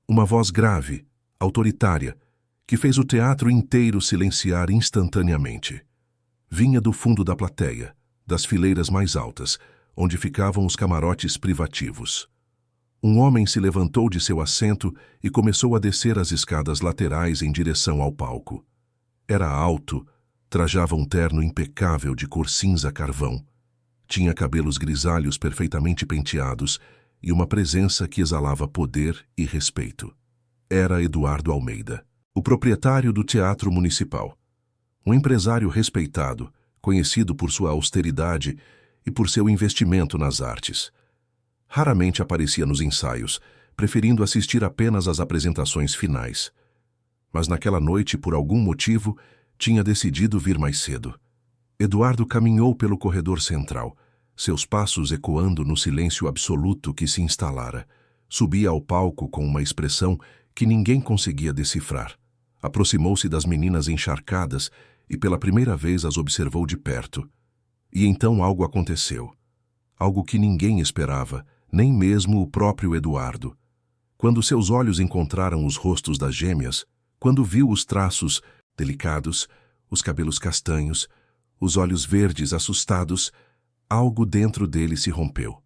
Uma voz grave, autoritária, que fez o teatro inteiro silenciar instantaneamente. Vinha do fundo da plateia, das fileiras mais altas, onde ficavam os camarotes privativos. Um homem se levantou de seu assento e começou a descer as escadas laterais em direção ao palco. Era alto, trajava um terno impecável de cor cinza-carvão. Tinha cabelos grisalhos perfeitamente penteados e uma presença que exalava poder e respeito. Era Eduardo Almeida, o proprietário do Teatro Municipal. Um empresário respeitado, conhecido por sua austeridade e por seu investimento nas artes. Raramente aparecia nos ensaios, preferindo assistir apenas às apresentações finais. Mas naquela noite, por algum motivo, tinha decidido vir mais cedo. Eduardo caminhou pelo corredor central, seus passos ecoando no silêncio absoluto que se instalara. Subia ao palco com uma expressão que ninguém conseguia decifrar. Aproximou-se das meninas encharcadas e pela primeira vez as observou de perto. E então algo aconteceu. Algo que ninguém esperava, nem mesmo o próprio Eduardo. Quando seus olhos encontraram os rostos das gêmeas, quando viu os traços delicados, os cabelos castanhos, os olhos verdes assustados, algo dentro dele se rompeu.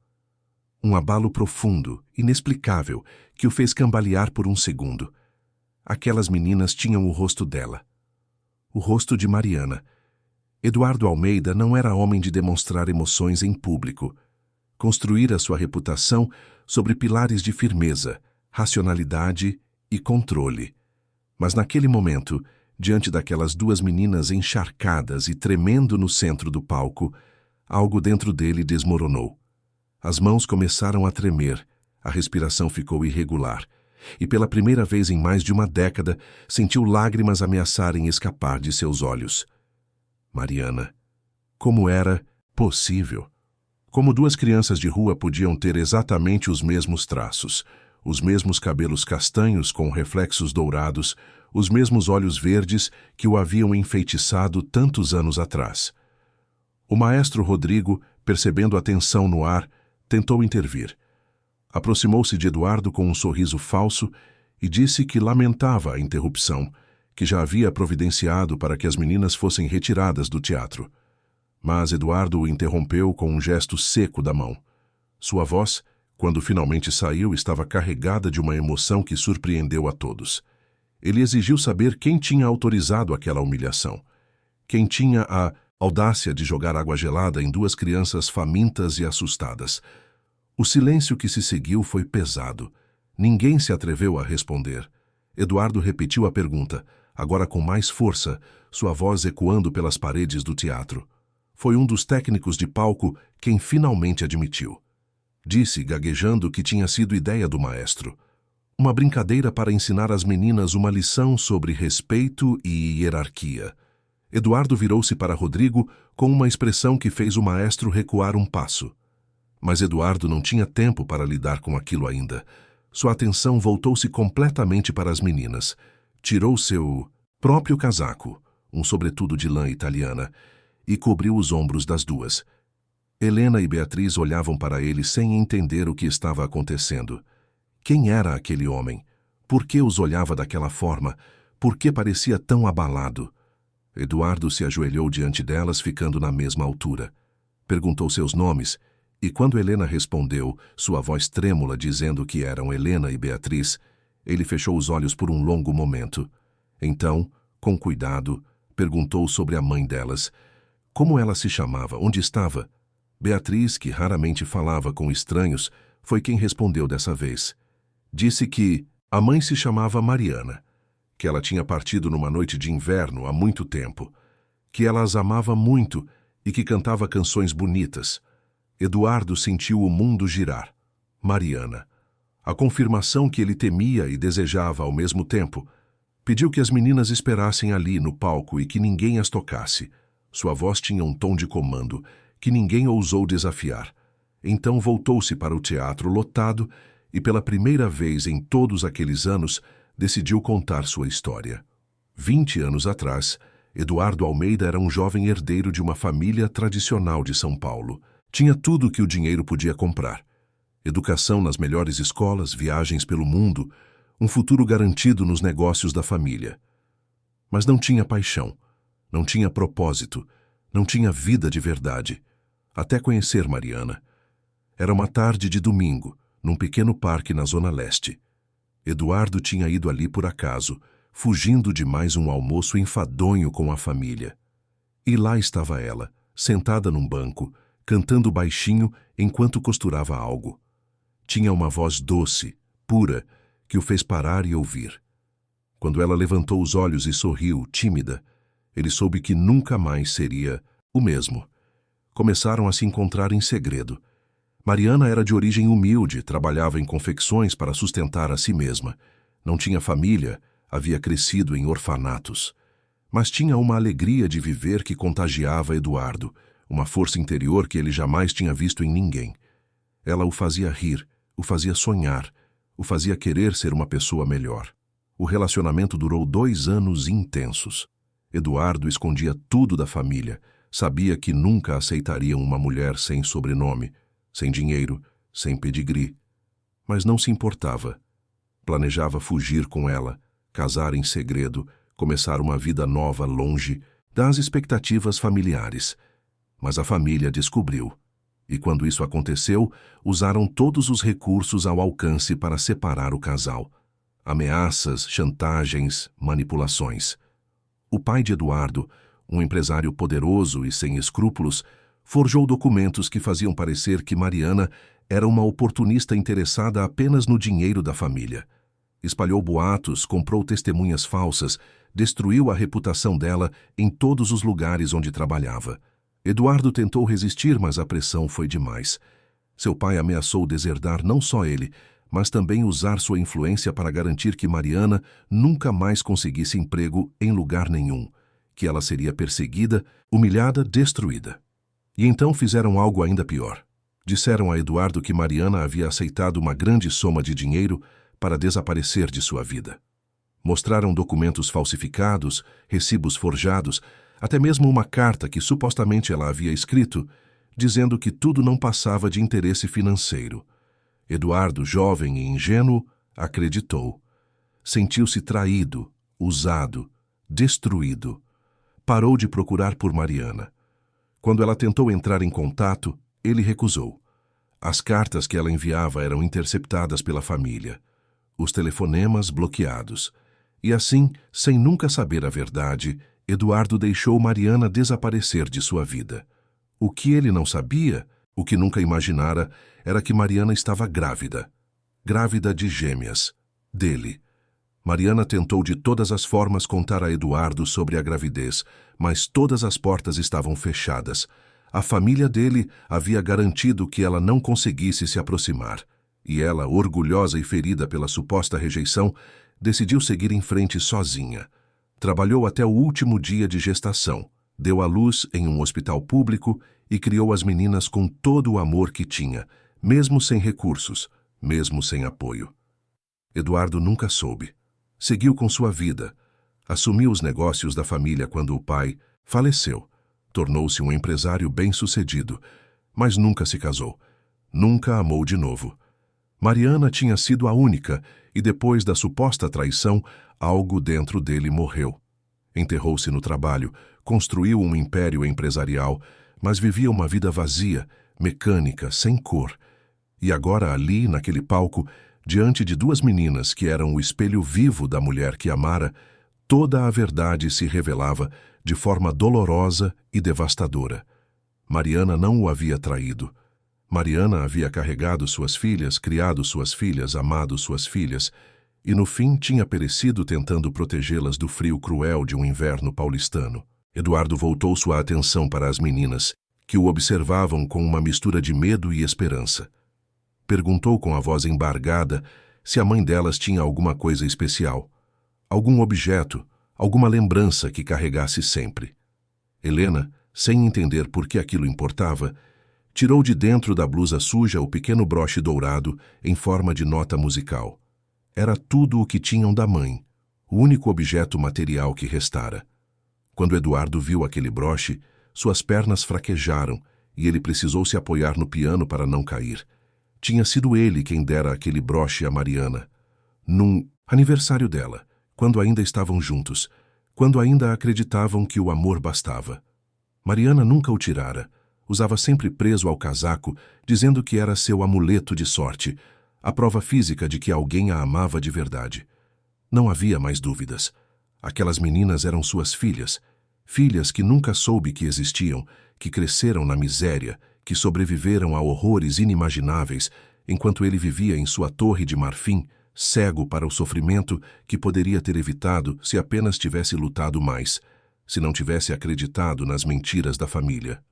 Um abalo profundo, inexplicável, que o fez cambalear por um segundo. Aquelas meninas tinham o rosto dela. O rosto de Mariana. Eduardo Almeida não era homem de demonstrar emoções em público. Construíra sua reputação sobre pilares de firmeza, racionalidade e controle. Mas naquele momento, diante daquelas duas meninas encharcadas e tremendo no centro do palco, algo dentro dele desmoronou. As mãos começaram a tremer, a respiração ficou irregular, e pela primeira vez em mais de uma década, sentiu lágrimas ameaçarem escapar de seus olhos. Mariana. Como era possível? Como duas crianças de rua podiam ter exatamente os mesmos traços, os mesmos cabelos castanhos com reflexos dourados, os mesmos olhos verdes que o haviam enfeitiçado tantos anos atrás? O maestro Rodrigo, percebendo a tensão no ar, tentou intervir. Aproximou-se de Eduardo com um sorriso falso e disse que lamentava a interrupção, que já havia providenciado para que as meninas fossem retiradas do teatro. Mas Eduardo o interrompeu com um gesto seco da mão. Sua voz, quando finalmente saiu, estava carregada de uma emoção que surpreendeu a todos. Ele exigiu saber quem tinha autorizado aquela humilhação. Quem tinha a audácia de jogar água gelada em duas crianças famintas e assustadas. O silêncio que se seguiu foi pesado. Ninguém se atreveu a responder. Eduardo repetiu a pergunta, agora com mais força, sua voz ecoando pelas paredes do teatro. Foi um dos técnicos de palco quem finalmente admitiu. Disse, gaguejando, que tinha sido ideia do maestro. Uma brincadeira para ensinar às meninas uma lição sobre respeito e hierarquia. Eduardo virou-se para Rodrigo com uma expressão que fez o maestro recuar um passo. Mas Eduardo não tinha tempo para lidar com aquilo ainda. Sua atenção voltou-se completamente para as meninas. Tirou seu próprio casaco, um sobretudo de lã italiana, e cobriu os ombros das duas. Helena e Beatriz olhavam para ele sem entender o que estava acontecendo. Quem era aquele homem? Por que os olhava daquela forma? Por que parecia tão abalado? Eduardo se ajoelhou diante delas, ficando na mesma altura. Perguntou seus nomes, e quando Helena respondeu, sua voz trêmula dizendo que eram Helena e Beatriz, ele fechou os olhos por um longo momento. Então, com cuidado, perguntou sobre a mãe delas. Como ela se chamava? Onde estava? Beatriz, que raramente falava com estranhos, foi quem respondeu dessa vez. Disse que a mãe se chamava Mariana, que ela tinha partido numa noite de inverno há muito tempo, que ela as amava muito e que cantava canções bonitas. Eduardo sentiu o mundo girar. Mariana. A confirmação que ele temia e desejava ao mesmo tempo. Pediu que as meninas esperassem ali no palco e que ninguém as tocasse. Sua voz tinha um tom de comando que ninguém ousou desafiar. Então voltou-se para o teatro lotado e, pela primeira vez em todos aqueles anos, decidiu contar sua história. 20 anos atrás, Eduardo Almeida era um jovem herdeiro de uma família tradicional de São Paulo. Tinha tudo o que o dinheiro podia comprar. Educação nas melhores escolas, viagens pelo mundo, um futuro garantido nos negócios da família. Mas não tinha paixão, não tinha propósito, não tinha vida de verdade. Até conhecer Mariana. Era uma tarde de domingo, num pequeno parque na Zona Leste. Eduardo tinha ido ali por acaso, fugindo de mais um almoço enfadonho com a família. E lá estava ela, sentada num banco, cantando baixinho enquanto costurava algo. Tinha uma voz doce, pura, que o fez parar e ouvir. Quando ela levantou os olhos e sorriu, tímida, ele soube que nunca mais seria o mesmo. Começaram a se encontrar em segredo. Mariana era de origem humilde, trabalhava em confecções para sustentar a si mesma. Não tinha família, havia crescido em orfanatos. Mas tinha uma alegria de viver que contagiava Eduardo, uma força interior que ele jamais tinha visto em ninguém. Ela o fazia rir, o fazia sonhar, o fazia querer ser uma pessoa melhor. O relacionamento durou 2 anos intensos. Eduardo escondia tudo da família. Sabia que nunca aceitariam uma mulher sem sobrenome, sem dinheiro, sem pedigree. Mas não se importava. Planejava fugir com ela, casar em segredo, começar uma vida nova longe das expectativas familiares. Mas a família descobriu. E quando isso aconteceu, usaram todos os recursos ao alcance para separar o casal. Ameaças, chantagens, manipulações. O pai de Eduardo, um empresário poderoso e sem escrúpulos, forjou documentos que faziam parecer que Mariana era uma oportunista interessada apenas no dinheiro da família. Espalhou boatos, comprou testemunhas falsas, destruiu a reputação dela em todos os lugares onde trabalhava. Eduardo tentou resistir, mas a pressão foi demais. Seu pai ameaçou deserdar não só ele, mas também usar sua influência para garantir que Mariana nunca mais conseguisse emprego em lugar nenhum, que ela seria perseguida, humilhada, destruída. E então fizeram algo ainda pior. Disseram a Eduardo que Mariana havia aceitado uma grande soma de dinheiro para desaparecer de sua vida. Mostraram documentos falsificados, recibos forjados, até mesmo uma carta que supostamente ela havia escrito, dizendo que tudo não passava de interesse financeiro. Eduardo, jovem e ingênuo, acreditou. Sentiu-se traído, usado, destruído. Parou de procurar por Mariana. Quando ela tentou entrar em contato, ele recusou. As cartas que ela enviava eram interceptadas pela família. Os telefonemas bloqueados. E assim, sem nunca saber a verdade, Eduardo deixou Mariana desaparecer de sua vida. O que ele não sabia, o que nunca imaginara, era que Mariana estava grávida. Grávida de gêmeas. Dele. Mariana tentou de todas as formas contar a Eduardo sobre a gravidez, mas todas as portas estavam fechadas. A família dele havia garantido que ela não conseguisse se aproximar. E ela, orgulhosa e ferida pela suposta rejeição, decidiu seguir em frente sozinha. Trabalhou até o último dia de gestação, deu à luz em um hospital público e criou as meninas com todo o amor que tinha, mesmo sem recursos, mesmo sem apoio. Eduardo nunca soube. Seguiu com sua vida. Assumiu os negócios da família quando o pai faleceu. Tornou-se um empresário bem-sucedido, mas nunca se casou. Nunca amou de novo. Mariana tinha sido a única, e depois da suposta traição, algo dentro dele morreu. Enterrou-se no trabalho, construiu um império empresarial, mas vivia uma vida vazia, mecânica, sem cor. E agora ali, naquele palco, diante de 2 meninas que eram o espelho vivo da mulher que amara, toda a verdade se revelava de forma dolorosa e devastadora. Mariana não o havia traído. Mariana havia carregado suas filhas, criado suas filhas, amado suas filhas, e no fim tinha perecido tentando protegê-las do frio cruel de um inverno paulistano. Eduardo voltou sua atenção para as meninas, que o observavam com uma mistura de medo e esperança. Perguntou com a voz embargada se a mãe delas tinha alguma coisa especial, algum objeto, alguma lembrança que carregasse sempre. Helena, sem entender por que aquilo importava, tirou de dentro da blusa suja o pequeno broche dourado em forma de nota musical. Era tudo o que tinham da mãe, o único objeto material que restara. Quando Eduardo viu aquele broche, suas pernas fraquejaram e ele precisou se apoiar no piano para não cair. Tinha sido ele quem dera aquele broche a Mariana, num aniversário dela, quando ainda estavam juntos, quando ainda acreditavam que o amor bastava. Mariana nunca o tirara, usava sempre preso ao casaco, dizendo que era seu amuleto de sorte, a prova física de que alguém a amava de verdade. Não havia mais dúvidas. Aquelas meninas eram suas filhas, filhas que nunca soube que existiam, que cresceram na miséria, que sobreviveram a horrores inimagináveis, enquanto ele vivia em sua torre de marfim, cego para o sofrimento que poderia ter evitado se apenas tivesse lutado mais, se não tivesse acreditado nas mentiras da família.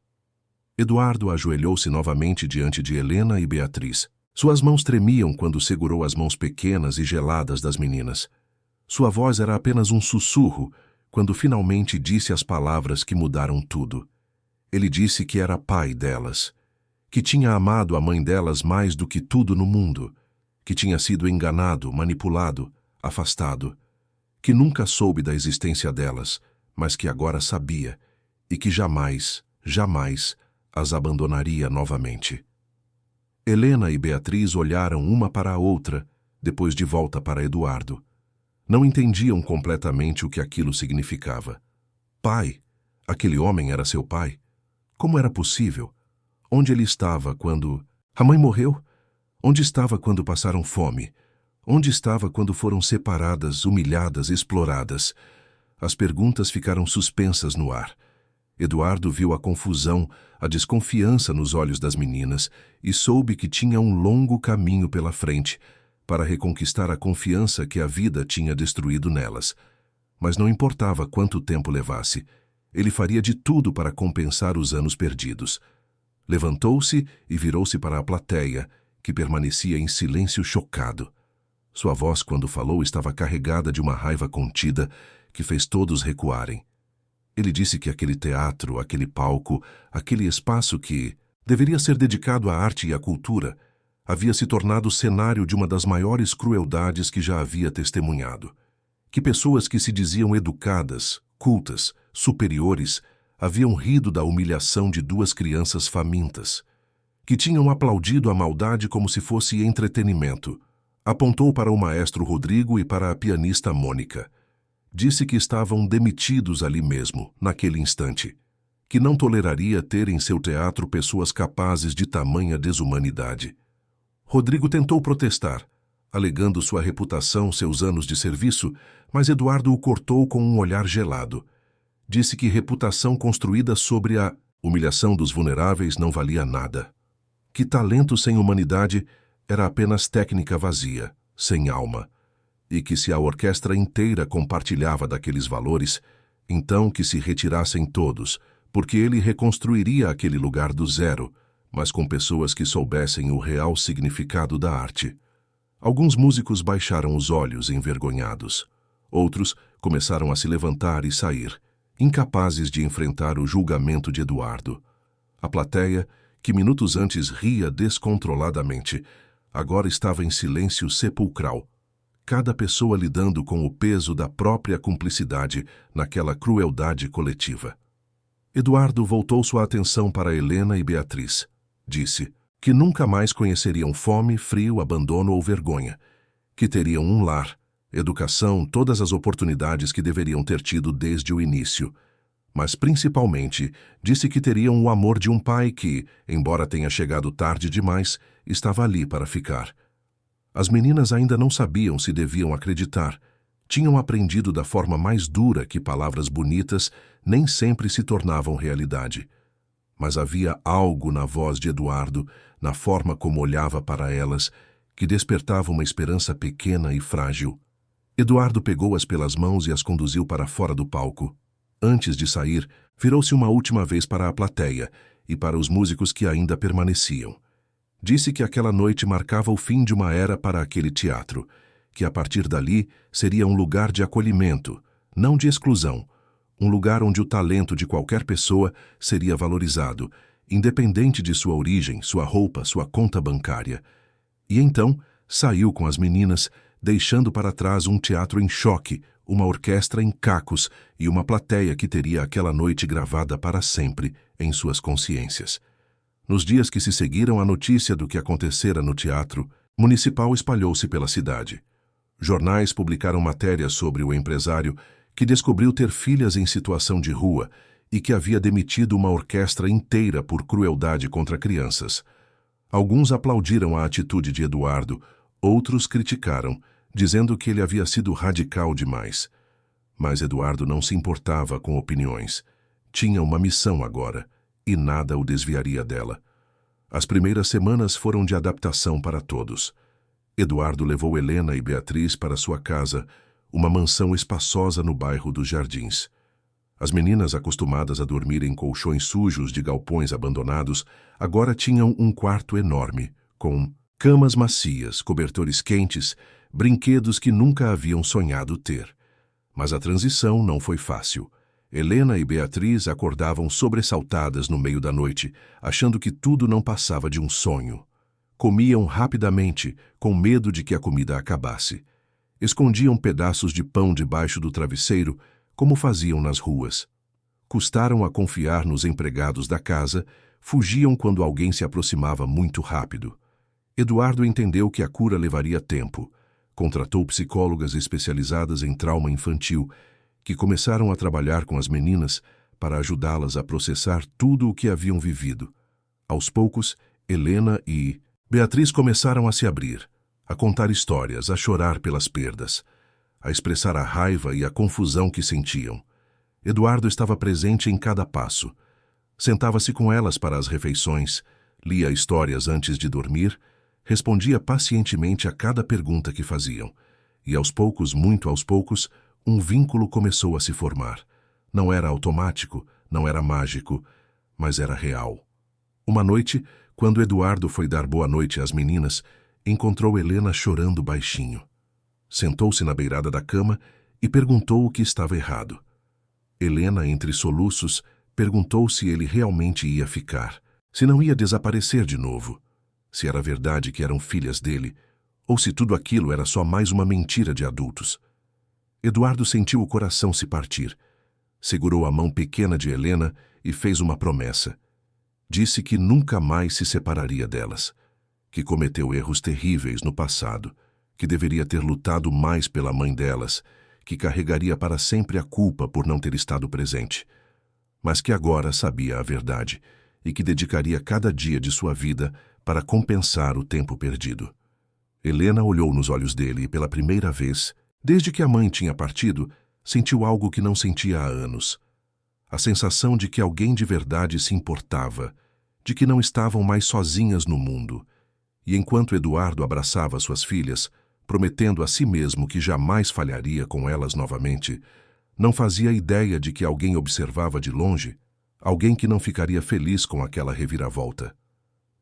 Eduardo ajoelhou-se novamente diante de Helena e Beatriz. Suas mãos tremiam quando segurou as mãos pequenas e geladas das meninas. Sua voz era apenas um sussurro quando finalmente disse as palavras que mudaram tudo. Ele disse que era pai delas, que tinha amado a mãe delas mais do que tudo no mundo, que tinha sido enganado, manipulado, afastado, que nunca soube da existência delas, mas que agora sabia, e que jamais, jamais as abandonaria novamente. Helena e Beatriz olharam uma para a outra, depois de volta para Eduardo. Não entendiam completamente o que aquilo significava. Pai? Aquele homem era seu pai? Como era possível? Onde ele estava quando... A mãe morreu? Onde estava quando passaram fome? Onde estava quando foram separadas, humilhadas, exploradas? As perguntas ficaram suspensas no ar. Eduardo viu a confusão, a desconfiança nos olhos das meninas e soube que tinha um longo caminho pela frente para reconquistar a confiança que a vida tinha destruído nelas. Mas não importava quanto tempo levasse, ele faria de tudo para compensar os anos perdidos. Levantou-se e virou-se para a plateia, que permanecia em silêncio chocado. Sua voz, quando falou, estava carregada de uma raiva contida que fez todos recuarem. Ele disse que aquele teatro, aquele palco, aquele espaço que deveria ser dedicado à arte e à cultura, havia se tornado o cenário de uma das maiores crueldades que já havia testemunhado. Que pessoas que se diziam educadas, cultas, superiores, haviam rido da humilhação de duas crianças famintas. Que tinham aplaudido a maldade como se fosse entretenimento. Apontou para o maestro Rodrigo e para a pianista Mônica. Disse que estavam demitidos ali mesmo, naquele instante. Que não toleraria ter em seu teatro pessoas capazes de tamanha desumanidade. Rodrigo tentou protestar, alegando sua reputação, seus anos de serviço, mas Eduardo o cortou com um olhar gelado. Disse que reputação construída sobre a humilhação dos vulneráveis não valia nada. Que talento sem humanidade era apenas técnica vazia, sem alma. E que se a orquestra inteira compartilhava daqueles valores, então que se retirassem todos, porque ele reconstruiria aquele lugar do zero, mas com pessoas que soubessem o real significado da arte. Alguns músicos baixaram os olhos envergonhados. Outros começaram a se levantar e sair, incapazes de enfrentar o julgamento de Eduardo. A plateia, que minutos antes ria descontroladamente, agora estava em silêncio sepulcral, cada pessoa lidando com o peso da própria cumplicidade naquela crueldade coletiva. Eduardo voltou sua atenção para Helena e Beatriz. Disse que nunca mais conheceriam fome, frio, abandono ou vergonha, que teriam um lar, educação, todas as oportunidades que deveriam ter tido desde o início. Mas, principalmente, disse que teriam o amor de um pai que, embora tenha chegado tarde demais, estava ali para ficar. As meninas ainda não sabiam se deviam acreditar. Tinham aprendido da forma mais dura que palavras bonitas nem sempre se tornavam realidade. Mas havia algo na voz de Eduardo, na forma como olhava para elas, que despertava uma esperança pequena e frágil. Eduardo pegou-as pelas mãos e as conduziu para fora do palco. Antes de sair, virou-se uma última vez para a plateia e para os músicos que ainda permaneciam. Disse que aquela noite marcava o fim de uma era para aquele teatro, que a partir dali seria um lugar de acolhimento, não de exclusão, um lugar onde o talento de qualquer pessoa seria valorizado, independente de sua origem, sua roupa, sua conta bancária. E então saiu com as meninas, deixando para trás um teatro em choque, uma orquestra em cacos e uma plateia que teria aquela noite gravada para sempre em suas consciências. Nos dias que se seguiram, a notícia do que acontecera no teatro municipal espalhou-se pela cidade. Jornais publicaram matérias sobre o empresário que descobriu ter filhas em situação de rua e que havia demitido uma orquestra inteira por crueldade contra crianças. Alguns aplaudiram a atitude de Eduardo, outros criticaram, dizendo que ele havia sido radical demais. Mas Eduardo não se importava com opiniões. Tinha uma missão agora, e nada o desviaria dela. As primeiras semanas foram de adaptação para todos. Eduardo levou Helena e Beatriz para sua casa, uma mansão espaçosa no bairro dos Jardins. As meninas, acostumadas a dormir em colchões sujos de galpões abandonados, agora tinham um quarto enorme, com camas macias, cobertores quentes, brinquedos que nunca haviam sonhado ter. Mas a transição não foi fácil. Helena e Beatriz acordavam sobressaltadas no meio da noite, achando que tudo não passava de um sonho. Comiam rapidamente, com medo de que a comida acabasse. Escondiam pedaços de pão debaixo do travesseiro, como faziam nas ruas. Custaram a confiar nos empregados da casa, fugiam quando alguém se aproximava muito rápido. Eduardo entendeu que a cura levaria tempo. Contratou psicólogas especializadas em trauma infantil, que começaram a trabalhar com as meninas para ajudá-las a processar tudo o que haviam vivido. Aos poucos, Helena e Beatriz começaram a se abrir, a contar histórias, a chorar pelas perdas, a expressar a raiva e a confusão que sentiam. Eduardo estava presente em cada passo. Sentava-se com elas para as refeições, lia histórias antes de dormir, respondia pacientemente a cada pergunta que faziam. E aos poucos, muito aos poucos, um vínculo começou a se formar. Não era automático, não era mágico, mas era real. Uma noite, quando Eduardo foi dar boa noite às meninas, encontrou Helena chorando baixinho. Sentou-se na beirada da cama e perguntou o que estava errado. Helena, entre soluços, perguntou se ele realmente ia ficar, se não ia desaparecer de novo, se era verdade que eram filhas dele, ou se tudo aquilo era só mais uma mentira de adultos. Eduardo sentiu o coração se partir. Segurou a mão pequena de Helena e fez uma promessa. Disse que nunca mais se separaria delas, que cometeu erros terríveis no passado, que deveria ter lutado mais pela mãe delas, que carregaria para sempre a culpa por não ter estado presente, mas que agora sabia a verdade e que dedicaria cada dia de sua vida para compensar o tempo perdido. Helena olhou nos olhos dele e, pela primeira vez, desde que a mãe tinha partido, sentiu algo que não sentia há anos. A sensação de que alguém de verdade se importava, de que não estavam mais sozinhas no mundo. E enquanto Eduardo abraçava suas filhas, prometendo a si mesmo que jamais falharia com elas novamente, não fazia ideia de que alguém observava de longe, alguém que não ficaria feliz com aquela reviravolta.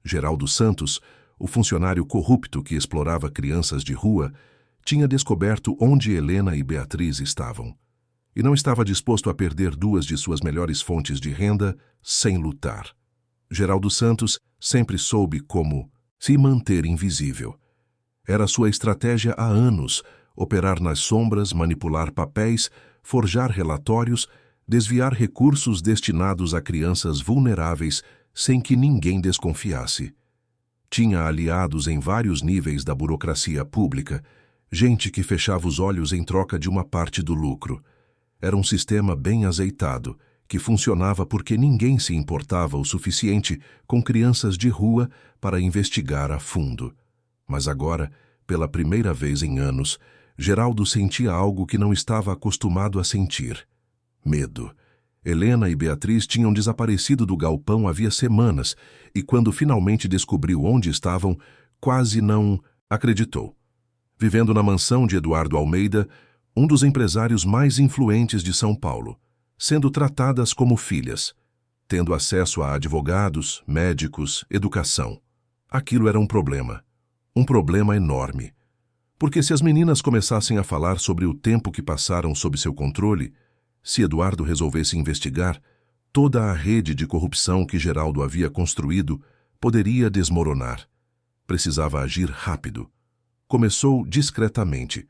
Geraldo Santos, o funcionário corrupto que explorava crianças de rua, tinha descoberto onde Helena e Beatriz estavam. E não estava disposto a perder duas de suas melhores fontes de renda sem lutar. Geraldo Santos sempre soube como se manter invisível. Era sua estratégia há anos, operar nas sombras, manipular papéis, forjar relatórios, desviar recursos destinados a crianças vulneráveis sem que ninguém desconfiasse. Tinha aliados em vários níveis da burocracia pública, gente que fechava os olhos em troca de uma parte do lucro. Era um sistema bem azeitado, que funcionava porque ninguém se importava o suficiente com crianças de rua para investigar a fundo. Mas agora, pela primeira vez em anos, Geraldo sentia algo que não estava acostumado a sentir: medo. Helena e Beatriz tinham desaparecido do galpão havia semanas e, quando finalmente descobriu onde estavam, quase não acreditou. Vivendo na mansão de Eduardo Almeida, um dos empresários mais influentes de São Paulo, sendo tratadas como filhas, tendo acesso a advogados, médicos, educação. Aquilo era um problema enorme. Porque se as meninas começassem a falar sobre o tempo que passaram sob seu controle, se Eduardo resolvesse investigar, toda a rede de corrupção que Geraldo havia construído poderia desmoronar. Precisava agir rápido. Começou discretamente.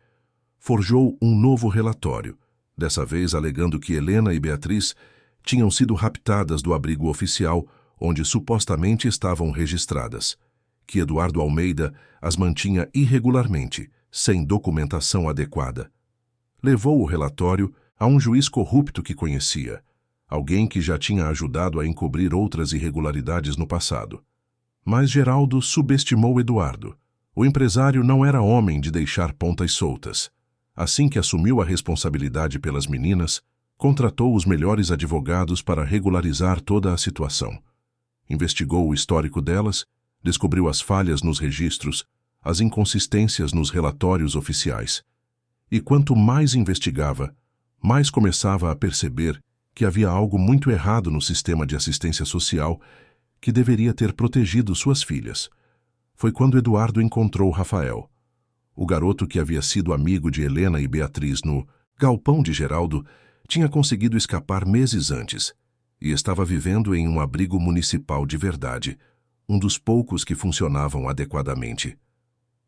Forjou um novo relatório, dessa vez alegando que Helena e Beatriz tinham sido raptadas do abrigo oficial onde supostamente estavam registradas, que Eduardo Almeida as mantinha irregularmente, sem documentação adequada. Levou o relatório a um juiz corrupto que conhecia, alguém que já tinha ajudado a encobrir outras irregularidades no passado. Mas Geraldo subestimou Eduardo. O empresário não era homem de deixar pontas soltas. Assim que assumiu a responsabilidade pelas meninas, contratou os melhores advogados para regularizar toda a situação. Investigou o histórico delas, descobriu as falhas nos registros, as inconsistências nos relatórios oficiais. E quanto mais investigava, mais começava a perceber que havia algo muito errado no sistema de assistência social que deveria ter protegido suas filhas. Foi quando Eduardo encontrou Rafael. O garoto que havia sido amigo de Helena e Beatriz no galpão de Geraldo tinha conseguido escapar meses antes e estava vivendo em um abrigo municipal de verdade, um dos poucos que funcionavam adequadamente.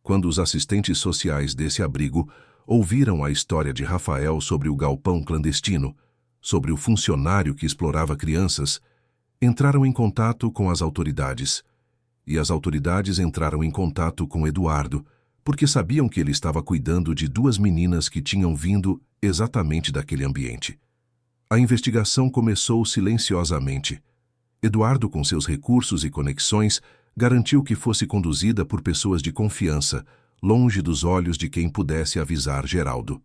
Quando os assistentes sociais desse abrigo ouviram a história de Rafael sobre o galpão clandestino, sobre o funcionário que explorava crianças, entraram em contato com as autoridades. E as autoridades entraram em contato com Eduardo, porque sabiam que ele estava cuidando de 2 meninas que tinham vindo exatamente daquele ambiente. A investigação começou silenciosamente. Eduardo, com seus recursos e conexões, garantiu que fosse conduzida por pessoas de confiança, longe dos olhos de quem pudesse avisar Geraldo.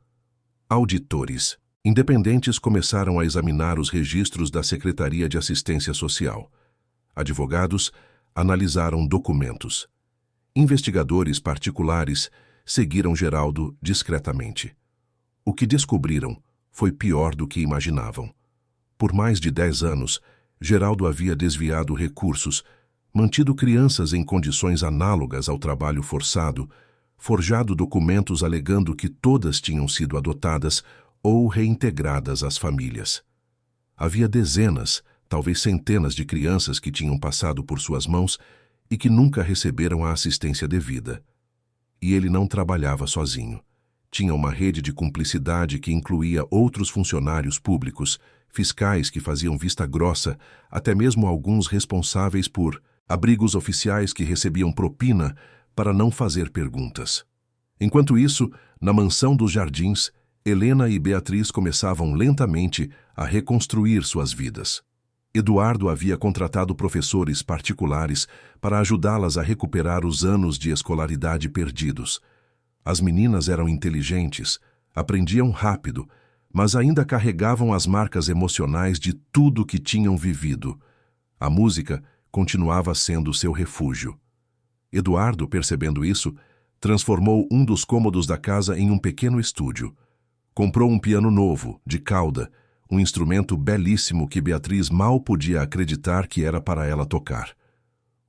Auditores independentes começaram a examinar os registros da Secretaria de Assistência Social. Advogados analisaram documentos. Investigadores particulares seguiram Geraldo discretamente. O que descobriram foi pior do que imaginavam. Por mais de 10 anos, Geraldo havia desviado recursos, mantido crianças em condições análogas ao trabalho forçado, forjado documentos alegando que todas tinham sido adotadas ou reintegradas às famílias. Havia dezenas, talvez centenas de crianças que tinham passado por suas mãos e que nunca receberam a assistência devida. E ele não trabalhava sozinho. Tinha uma rede de cumplicidade que incluía outros funcionários públicos, fiscais que faziam vista grossa, até mesmo alguns responsáveis por abrigos oficiais que recebiam propina para não fazer perguntas. Enquanto isso, na mansão dos Jardins, Helena e Beatriz começavam lentamente a reconstruir suas vidas. Eduardo havia contratado professores particulares para ajudá-las a recuperar os anos de escolaridade perdidos. As meninas eram inteligentes, aprendiam rápido, mas ainda carregavam as marcas emocionais de tudo que tinham vivido. A música continuava sendo seu refúgio. Eduardo, percebendo isso, transformou um dos cômodos da casa em um pequeno estúdio. Comprou um piano novo, de cauda, um instrumento belíssimo que Beatriz mal podia acreditar que era para ela tocar.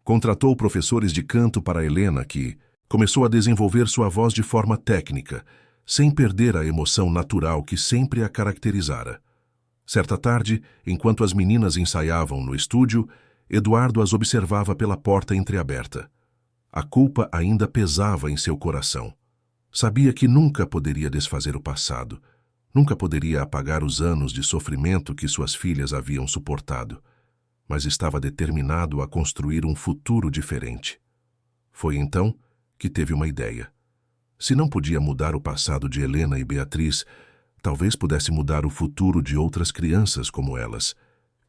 Contratou professores de canto para Helena, que começou a desenvolver sua voz de forma técnica, sem perder a emoção natural que sempre a caracterizara. Certa tarde, enquanto as meninas ensaiavam no estúdio, Eduardo as observava pela porta entreaberta. A culpa ainda pesava em seu coração. Sabia que nunca poderia desfazer o passado, nunca poderia apagar os anos de sofrimento que suas filhas haviam suportado, mas estava determinado a construir um futuro diferente. Foi então que teve uma ideia. Se não podia mudar o passado de Helena e Beatriz, talvez pudesse mudar o futuro de outras crianças como elas,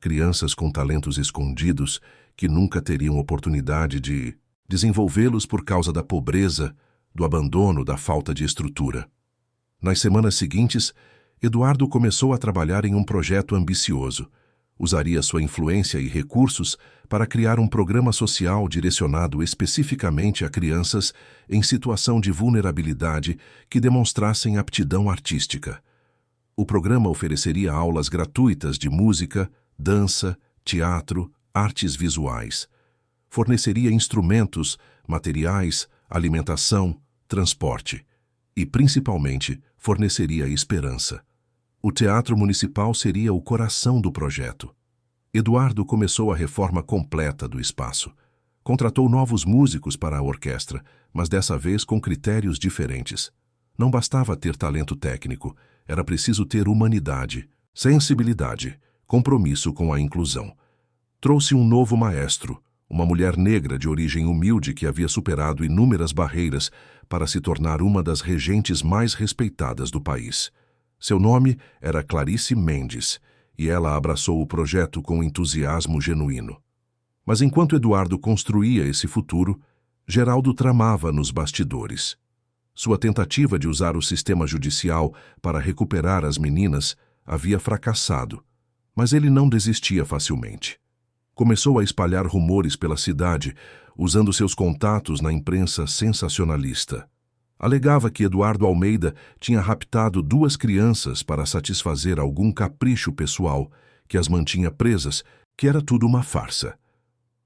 crianças com talentos escondidos que nunca teriam oportunidade de desenvolvê-los por causa da pobreza, do abandono, da falta de estrutura. Nas semanas seguintes, Eduardo começou a trabalhar em um projeto ambicioso. Usaria sua influência e recursos para criar um programa social direcionado especificamente a crianças em situação de vulnerabilidade que demonstrassem aptidão artística. O programa ofereceria aulas gratuitas de música, dança, teatro, artes visuais. Forneceria instrumentos, materiais, alimentação, transporte e, principalmente, forneceria esperança. O Teatro Municipal seria o coração do projeto. Eduardo começou a reforma completa do espaço. Contratou novos músicos para a orquestra, mas dessa vez com critérios diferentes. Não bastava ter talento técnico, era preciso ter humanidade, sensibilidade, compromisso com a inclusão. Trouxe um novo maestro, uma mulher negra de origem humilde que havia superado inúmeras barreiras para se tornar uma das regentes mais respeitadas do país. Seu nome era Clarice Mendes, e ela abraçou o projeto com entusiasmo genuíno. Mas enquanto Eduardo construía esse futuro, Geraldo tramava nos bastidores. Sua tentativa de usar o sistema judicial para recuperar as meninas havia fracassado, mas ele não desistia facilmente. Começou a espalhar rumores pela cidade, usando seus contatos na imprensa sensacionalista. Alegava que Eduardo Almeida tinha raptado 2 crianças para satisfazer algum capricho pessoal, que as mantinha presas, que era tudo uma farsa.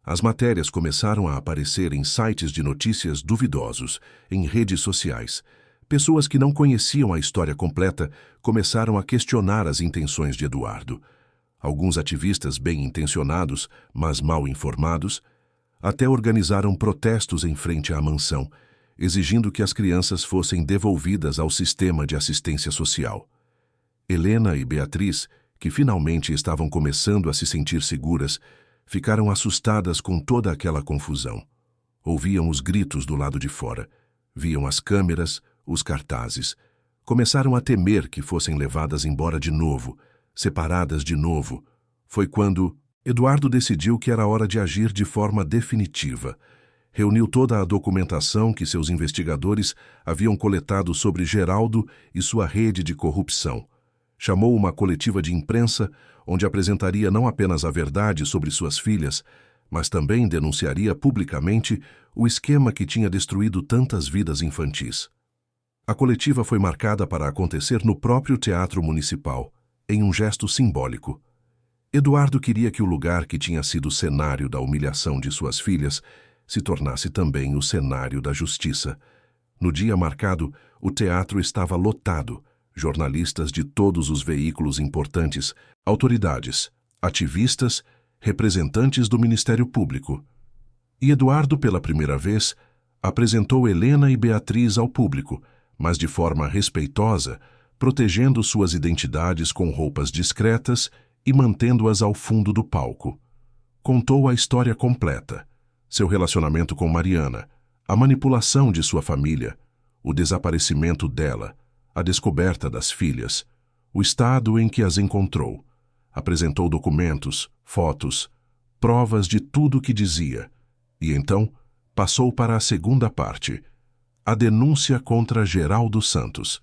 As matérias começaram a aparecer em sites de notícias duvidosos, em redes sociais. Pessoas que não conheciam a história completa começaram a questionar as intenções de Eduardo. Alguns ativistas bem-intencionados, mas mal informados, até organizaram protestos em frente à mansão, exigindo que as crianças fossem devolvidas ao sistema de assistência social. Helena e Beatriz, que finalmente estavam começando a se sentir seguras, ficaram assustadas com toda aquela confusão. Ouviam os gritos do lado de fora, viam as câmeras, os cartazes. Começaram a temer que fossem levadas embora de novo, separadas de novo. Foi quando Eduardo decidiu que era hora de agir de forma definitiva. Reuniu toda a documentação que seus investigadores haviam coletado sobre Geraldo e sua rede de corrupção. Chamou uma coletiva de imprensa, onde apresentaria não apenas a verdade sobre suas filhas, mas também denunciaria publicamente o esquema que tinha destruído tantas vidas infantis. A coletiva foi marcada para acontecer no próprio Teatro Municipal, em um gesto simbólico. Eduardo queria que o lugar que tinha sido cenário da humilhação de suas filhas se tornasse também o cenário da justiça. No dia marcado, o teatro estava lotado. Jornalistas de todos os veículos importantes, autoridades, ativistas, representantes do Ministério Público. E Eduardo, pela primeira vez, apresentou Helena e Beatriz ao público, mas de forma respeitosa, protegendo suas identidades com roupas discretas e mantendo-as ao fundo do palco. Contou a história completa, seu relacionamento com Mariana, a manipulação de sua família, o desaparecimento dela, a descoberta das filhas, o estado em que as encontrou. Apresentou documentos, fotos, provas de tudo o que dizia. E então passou para a segunda parte, a denúncia contra Geraldo Santos.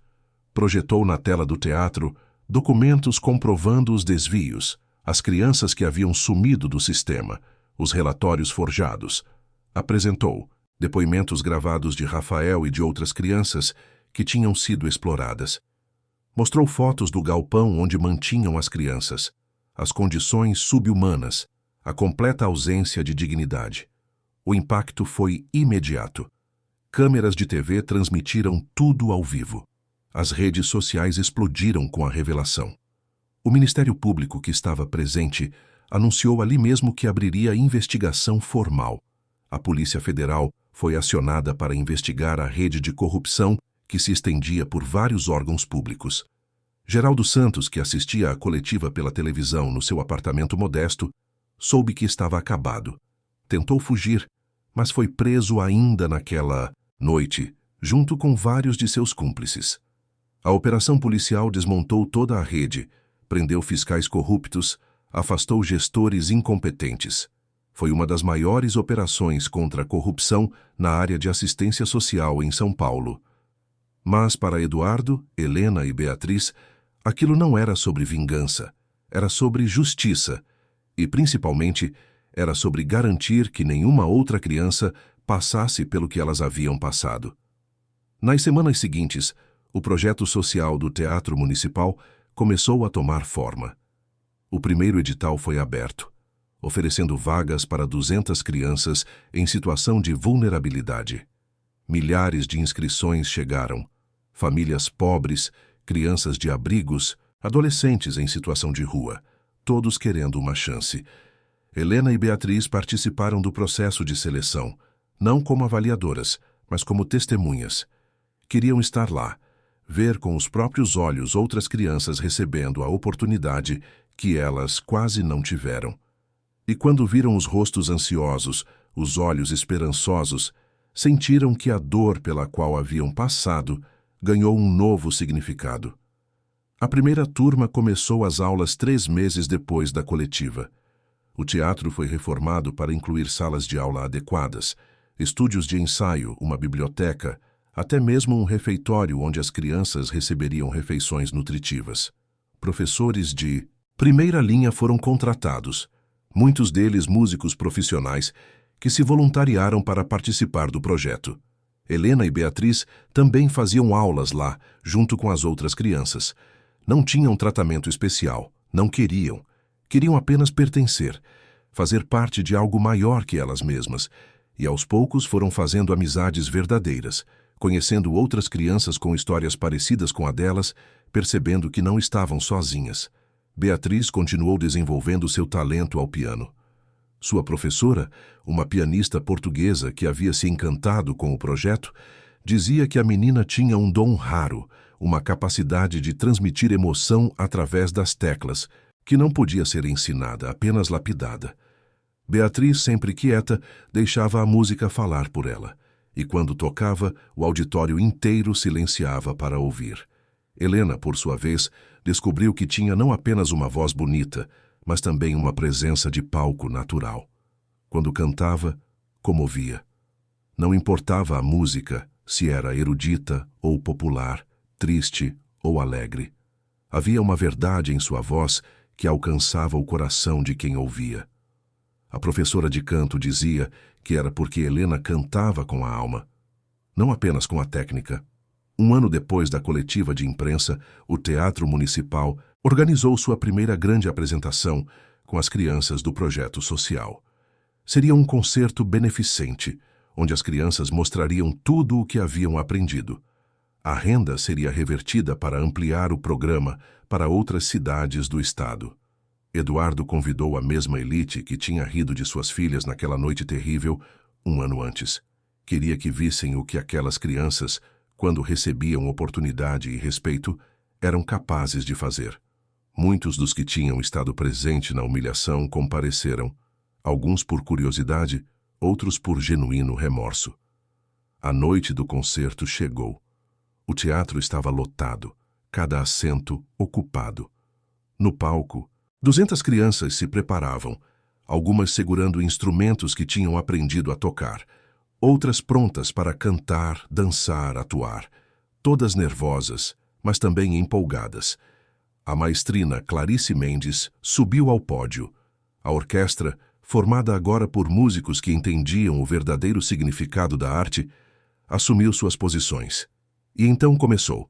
Projetou na tela do teatro documentos comprovando os desvios, as crianças que haviam sumido do sistema, os relatórios forjados. Apresentou depoimentos gravados de Rafael e de outras crianças que tinham sido exploradas. Mostrou fotos do galpão onde mantinham as crianças, as condições subhumanas, a completa ausência de dignidade. O impacto foi imediato. Câmeras de TV transmitiram tudo ao vivo. As redes sociais explodiram com a revelação. O Ministério Público, que estava presente, anunciou ali mesmo que abriria investigação formal. A Polícia Federal foi acionada para investigar a rede de corrupção que se estendia por vários órgãos públicos. Geraldo Santos, que assistia à coletiva pela televisão no seu apartamento modesto, soube que estava acabado. Tentou fugir, mas foi preso ainda naquela noite, junto com vários de seus cúmplices. A operação policial desmontou toda a rede, prendeu fiscais corruptos, afastou gestores incompetentes. Foi uma das maiores operações contra a corrupção na área de assistência social em São Paulo. Mas para Eduardo, Helena e Beatriz, aquilo não era sobre vingança, era sobre justiça e, principalmente, era sobre garantir que nenhuma outra criança passasse pelo que elas haviam passado. Nas semanas seguintes, o projeto social do Teatro Municipal começou a tomar forma. O primeiro edital foi aberto, oferecendo vagas para 200 crianças em situação de vulnerabilidade. Milhares de inscrições chegaram. Famílias pobres, crianças de abrigos, adolescentes em situação de rua, todos querendo uma chance. Helena e Beatriz participaram do processo de seleção, não como avaliadoras, mas como testemunhas. Queriam estar lá, ver com os próprios olhos outras crianças recebendo a oportunidade que elas quase não tiveram. E quando viram os rostos ansiosos, os olhos esperançosos, sentiram que a dor pela qual haviam passado ganhou um novo significado. A primeira turma começou as aulas 3 meses depois da coletiva. O teatro foi reformado para incluir salas de aula adequadas, estúdios de ensaio, uma biblioteca, até mesmo um refeitório onde as crianças receberiam refeições nutritivas. Professores de primeira linha foram contratados, muitos deles músicos profissionais, que se voluntariaram para participar do projeto. Helena e Beatriz também faziam aulas lá, junto com as outras crianças. Não tinham tratamento especial, não queriam. Queriam apenas pertencer, fazer parte de algo maior que elas mesmas. E aos poucos foram fazendo amizades verdadeiras, conhecendo outras crianças com histórias parecidas com a delas, percebendo que não estavam sozinhas. Beatriz continuou desenvolvendo seu talento ao piano. Sua professora, uma pianista portuguesa que havia se encantado com o projeto, Dizia que a menina tinha um dom raro, uma capacidade de transmitir emoção através das teclas, que não podia ser ensinada, apenas lapidada. Beatriz, sempre quieta, deixava a música falar por ela, e quando tocava, o auditório inteiro silenciava para ouvir. Helena, por sua vez, descobriu que tinha não apenas uma voz bonita, mas também uma presença de palco natural. Quando cantava, comovia. Não importava a música, se era erudita ou popular, triste ou alegre. Havia uma verdade em sua voz que alcançava o coração de quem ouvia. A professora de canto dizia que era porque Helena cantava com a alma, não apenas com a técnica. Um ano depois da coletiva de imprensa, o Teatro Municipal organizou sua primeira grande apresentação com as crianças do projeto social. Seria um concerto beneficente, onde as crianças mostrariam tudo o que haviam aprendido. A renda seria revertida para ampliar o programa para outras cidades do estado. Eduardo convidou a mesma elite que tinha rido de suas filhas naquela noite terrível um ano antes. Queria que vissem o que aquelas crianças, quando recebiam oportunidade e respeito, eram capazes de fazer. Muitos dos que tinham estado presentes na humilhação compareceram, alguns por curiosidade, outros por genuíno remorso. A noite do concerto chegou. O teatro estava lotado, cada assento ocupado. No palco, 200 crianças se preparavam, algumas segurando instrumentos que tinham aprendido a tocar, outras prontas para cantar, dançar, atuar, todas nervosas, mas também empolgadas. A maestrina Clarice Mendes subiu ao pódio. A orquestra, formada agora por músicos que entendiam o verdadeiro significado da arte, assumiu suas posições. E então começou.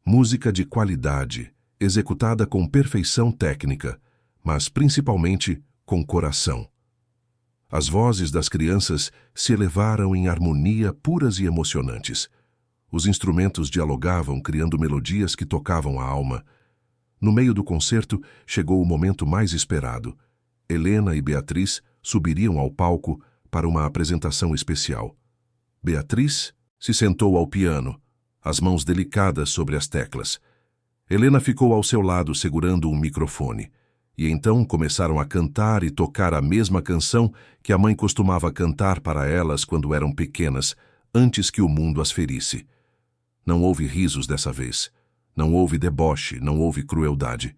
Música de qualidade, executada com perfeição técnica, mas principalmente com coração. As vozes das crianças se elevaram em harmonia puras e emocionantes. Os instrumentos dialogavam, criando melodias que tocavam a alma. No meio do concerto, chegou o momento mais esperado. Helena e Beatriz subiriam ao palco para uma apresentação especial. Beatriz se sentou ao piano, as mãos delicadas sobre as teclas. Helena ficou ao seu lado segurando um microfone. E então começaram a cantar e tocar a mesma canção que a mãe costumava cantar para elas quando eram pequenas, antes que o mundo as ferisse. Não houve risos dessa vez. Não houve deboche, não houve crueldade.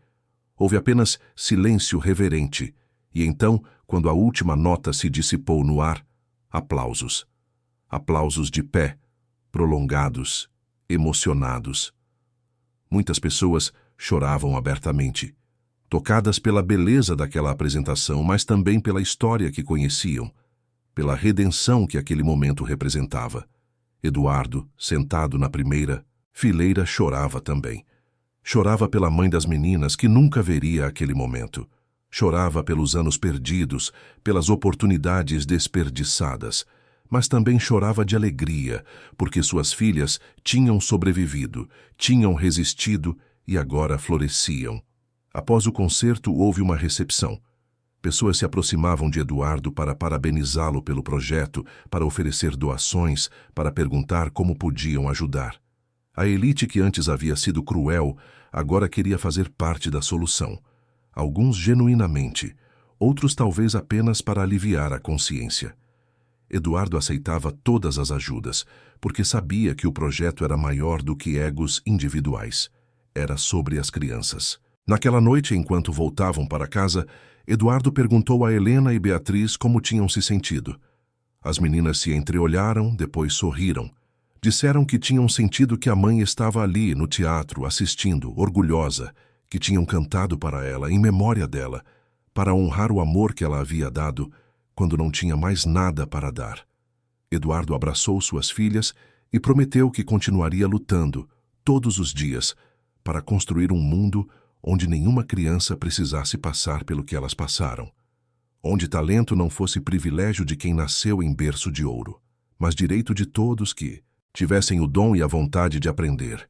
Houve apenas silêncio reverente. E então, quando a última nota se dissipou no ar, aplausos. Aplausos de pé, prolongados, emocionados. Muitas pessoas choravam abertamente, tocadas pela beleza daquela apresentação, mas também pela história que conheciam, pela redenção que aquele momento representava. Eduardo, sentado na primeira fileira, chorava também. Chorava pela mãe das meninas que nunca veria aquele momento. Chorava pelos anos perdidos, pelas oportunidades desperdiçadas, mas também chorava de alegria, porque suas filhas tinham sobrevivido, tinham resistido e agora floresciam. Após o concerto, houve uma recepção. Pessoas se aproximavam de Eduardo para parabenizá-lo pelo projeto, para oferecer doações, para perguntar como podiam ajudar. A elite que antes havia sido cruel, agora queria fazer parte da solução. Alguns genuinamente, outros talvez apenas para aliviar a consciência. Eduardo aceitava todas as ajudas, porque sabia que o projeto era maior do que egos individuais. Era sobre as crianças. Naquela noite, enquanto voltavam para casa, Eduardo perguntou a Helena e Beatriz como tinham se sentido. As meninas se entreolharam, depois sorriram. Disseram que tinham sentido que a mãe estava ali, no teatro, assistindo, orgulhosa, que tinham cantado para ela, em memória dela, para honrar o amor que ela havia dado, quando não tinha mais nada para dar. Eduardo abraçou suas filhas e prometeu que continuaria lutando, todos os dias, para construir um mundo onde nenhuma criança precisasse passar pelo que elas passaram. Onde talento não fosse privilégio de quem nasceu em berço de ouro, mas direito de todos que tivessem o dom e a vontade de aprender.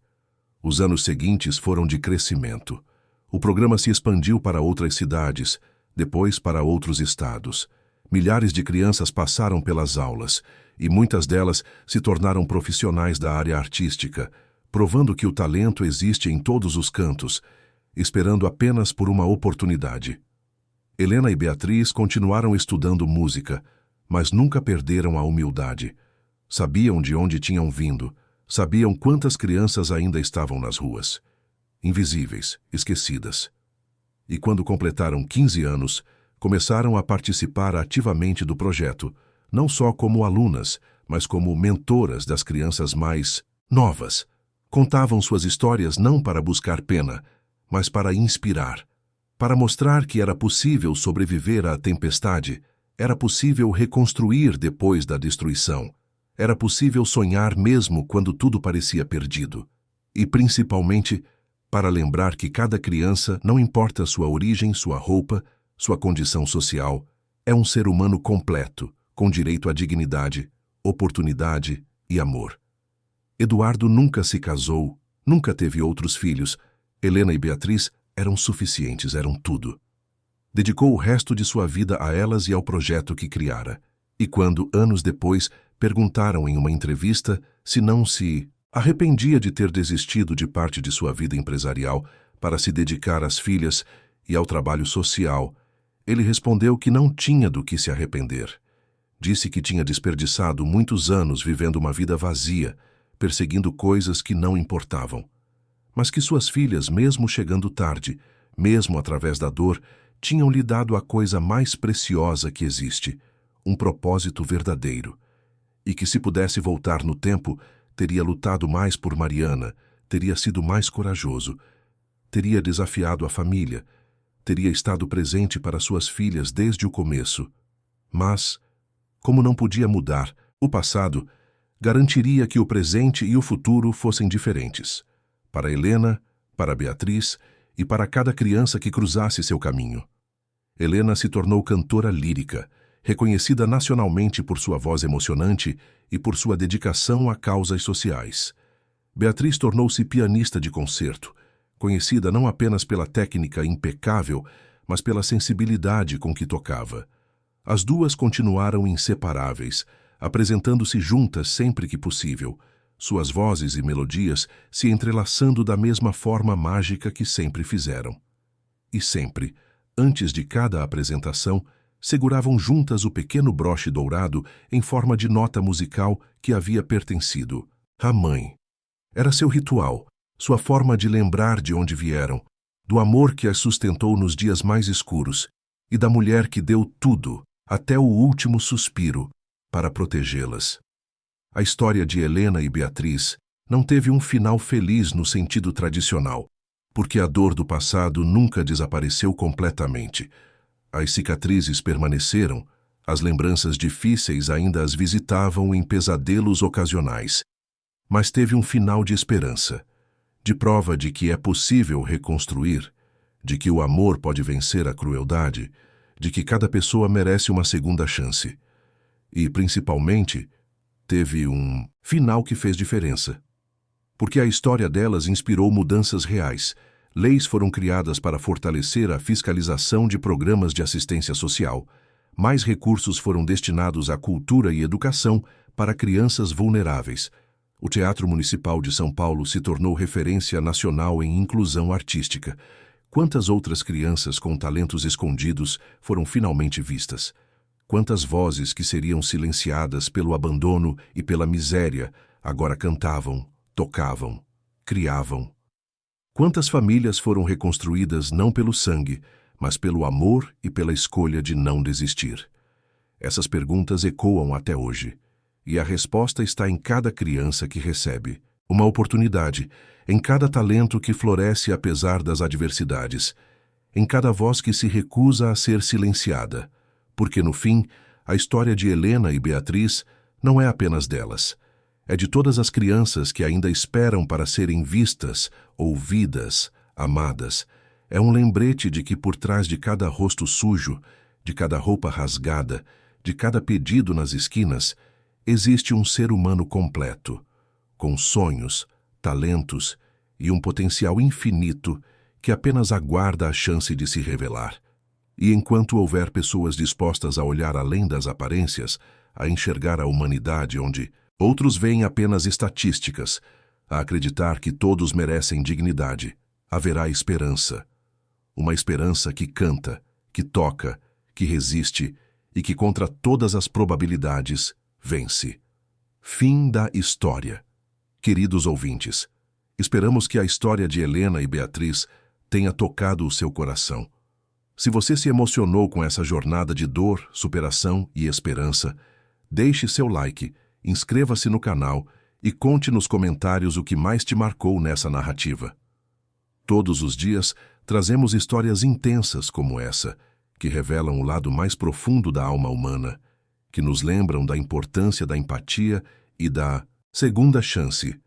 Os anos seguintes foram de crescimento. O programa se expandiu para outras cidades, depois para outros estados. Milhares de crianças passaram pelas aulas, e muitas delas se tornaram profissionais da área artística, provando que o talento existe em todos os cantos, esperando apenas por uma oportunidade. Helena e Beatriz continuaram estudando música, mas nunca perderam a humildade. Sabiam de onde tinham vindo, sabiam quantas crianças ainda estavam nas ruas. Invisíveis, esquecidas. E quando completaram 15 anos, começaram a participar ativamente do projeto, não só como alunas, mas como mentoras das crianças mais novas. Contavam suas histórias não para buscar pena, mas para inspirar, para mostrar que era possível sobreviver à tempestade, era possível reconstruir depois da destruição, era possível sonhar mesmo quando tudo parecia perdido. E, principalmente, para lembrar que cada criança, não importa sua origem, sua roupa, sua condição social, é um ser humano completo, com direito à dignidade, oportunidade e amor. Eduardo nunca se casou, nunca teve outros filhos. Helena e Beatriz eram suficientes, eram tudo. Dedicou o resto de sua vida a elas e ao projeto que criara. E quando, anos depois, perguntaram em uma entrevista se não se arrependia de ter desistido de parte de sua vida empresarial para se dedicar às filhas e ao trabalho social, ele respondeu que não tinha do que se arrepender. Disse que tinha desperdiçado muitos anos vivendo uma vida vazia, perseguindo coisas que não importavam. Mas que suas filhas, mesmo chegando tarde, mesmo através da dor, tinham lhe dado a coisa mais preciosa que existe, um propósito verdadeiro. E que se pudesse voltar no tempo, teria lutado mais por Mariana, teria sido mais corajoso, teria desafiado a família, teria estado presente para suas filhas desde o começo. Mas, como não podia mudar o passado, garantiria que o presente e o futuro fossem diferentes. Para Helena, para Beatriz e para cada criança que cruzasse seu caminho. Helena se tornou cantora lírica, reconhecida nacionalmente por sua voz emocionante e por sua dedicação a causas sociais. Beatriz tornou-se pianista de concerto, conhecida não apenas pela técnica impecável, mas pela sensibilidade com que tocava. As duas continuaram inseparáveis, apresentando-se juntas sempre que possível, suas vozes e melodias se entrelaçando da mesma forma mágica que sempre fizeram. E sempre, antes de cada apresentação, seguravam juntas o pequeno broche dourado em forma de nota musical que havia pertencido à mãe. Era seu ritual, sua forma de lembrar de onde vieram, do amor que as sustentou nos dias mais escuros e da mulher que deu tudo, até o último suspiro, para protegê-las. A história de Helena e Beatriz não teve um final feliz no sentido tradicional, porque a dor do passado nunca desapareceu completamente. As cicatrizes permaneceram, as lembranças difíceis ainda as visitavam em pesadelos ocasionais. Mas teve um final de esperança, de prova de que é possível reconstruir, de que o amor pode vencer a crueldade, de que cada pessoa merece uma segunda chance. E, principalmente, teve um final que fez diferença. Porque a história delas inspirou mudanças reais. Leis foram criadas para fortalecer a fiscalização de programas de assistência social. Mais recursos foram destinados à cultura e educação para crianças vulneráveis. O Teatro Municipal de São Paulo se tornou referência nacional em inclusão artística. Quantas outras crianças com talentos escondidos foram finalmente vistas? Quantas vozes que seriam silenciadas pelo abandono e pela miséria agora cantavam, tocavam, criavam? Quantas famílias foram reconstruídas não pelo sangue, mas pelo amor e pela escolha de não desistir? Essas perguntas ecoam até hoje, e a resposta está em cada criança que recebe uma oportunidade, em cada talento que floresce apesar das adversidades, em cada voz que se recusa a ser silenciada. Porque, no fim, a história de Helena e Beatriz não é apenas delas. É de todas as crianças que ainda esperam para serem vistas, ouvidas, amadas. É um lembrete de que por trás de cada rosto sujo, de cada roupa rasgada, de cada pedido nas esquinas, existe um ser humano completo, com sonhos, talentos e um potencial infinito que apenas aguarda a chance de se revelar. E enquanto houver pessoas dispostas a olhar além das aparências, a enxergar a humanidade onde outros veem apenas estatísticas, a acreditar que todos merecem dignidade, haverá esperança. Uma esperança que canta, que toca, que resiste e que, contra todas as probabilidades, vence. Fim da história. Queridos ouvintes, esperamos que a história de Helena e Beatriz tenha tocado o seu coração. Se você se emocionou com essa jornada de dor, superação e esperança, deixe seu like, inscreva-se no canal e conte nos comentários o que mais te marcou nessa narrativa. Todos os dias, trazemos histórias intensas como essa, que revelam o lado mais profundo da alma humana, que nos lembram da importância da empatia e da segunda chance.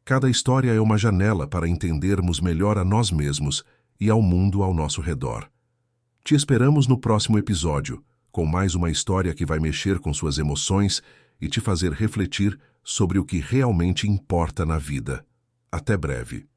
Cada história é uma janela para entendermos melhor a nós mesmos e ao mundo ao nosso redor. Te esperamos no próximo episódio, com mais uma história que vai mexer com suas emoções e te fazer refletir sobre o que realmente importa na vida. Até breve.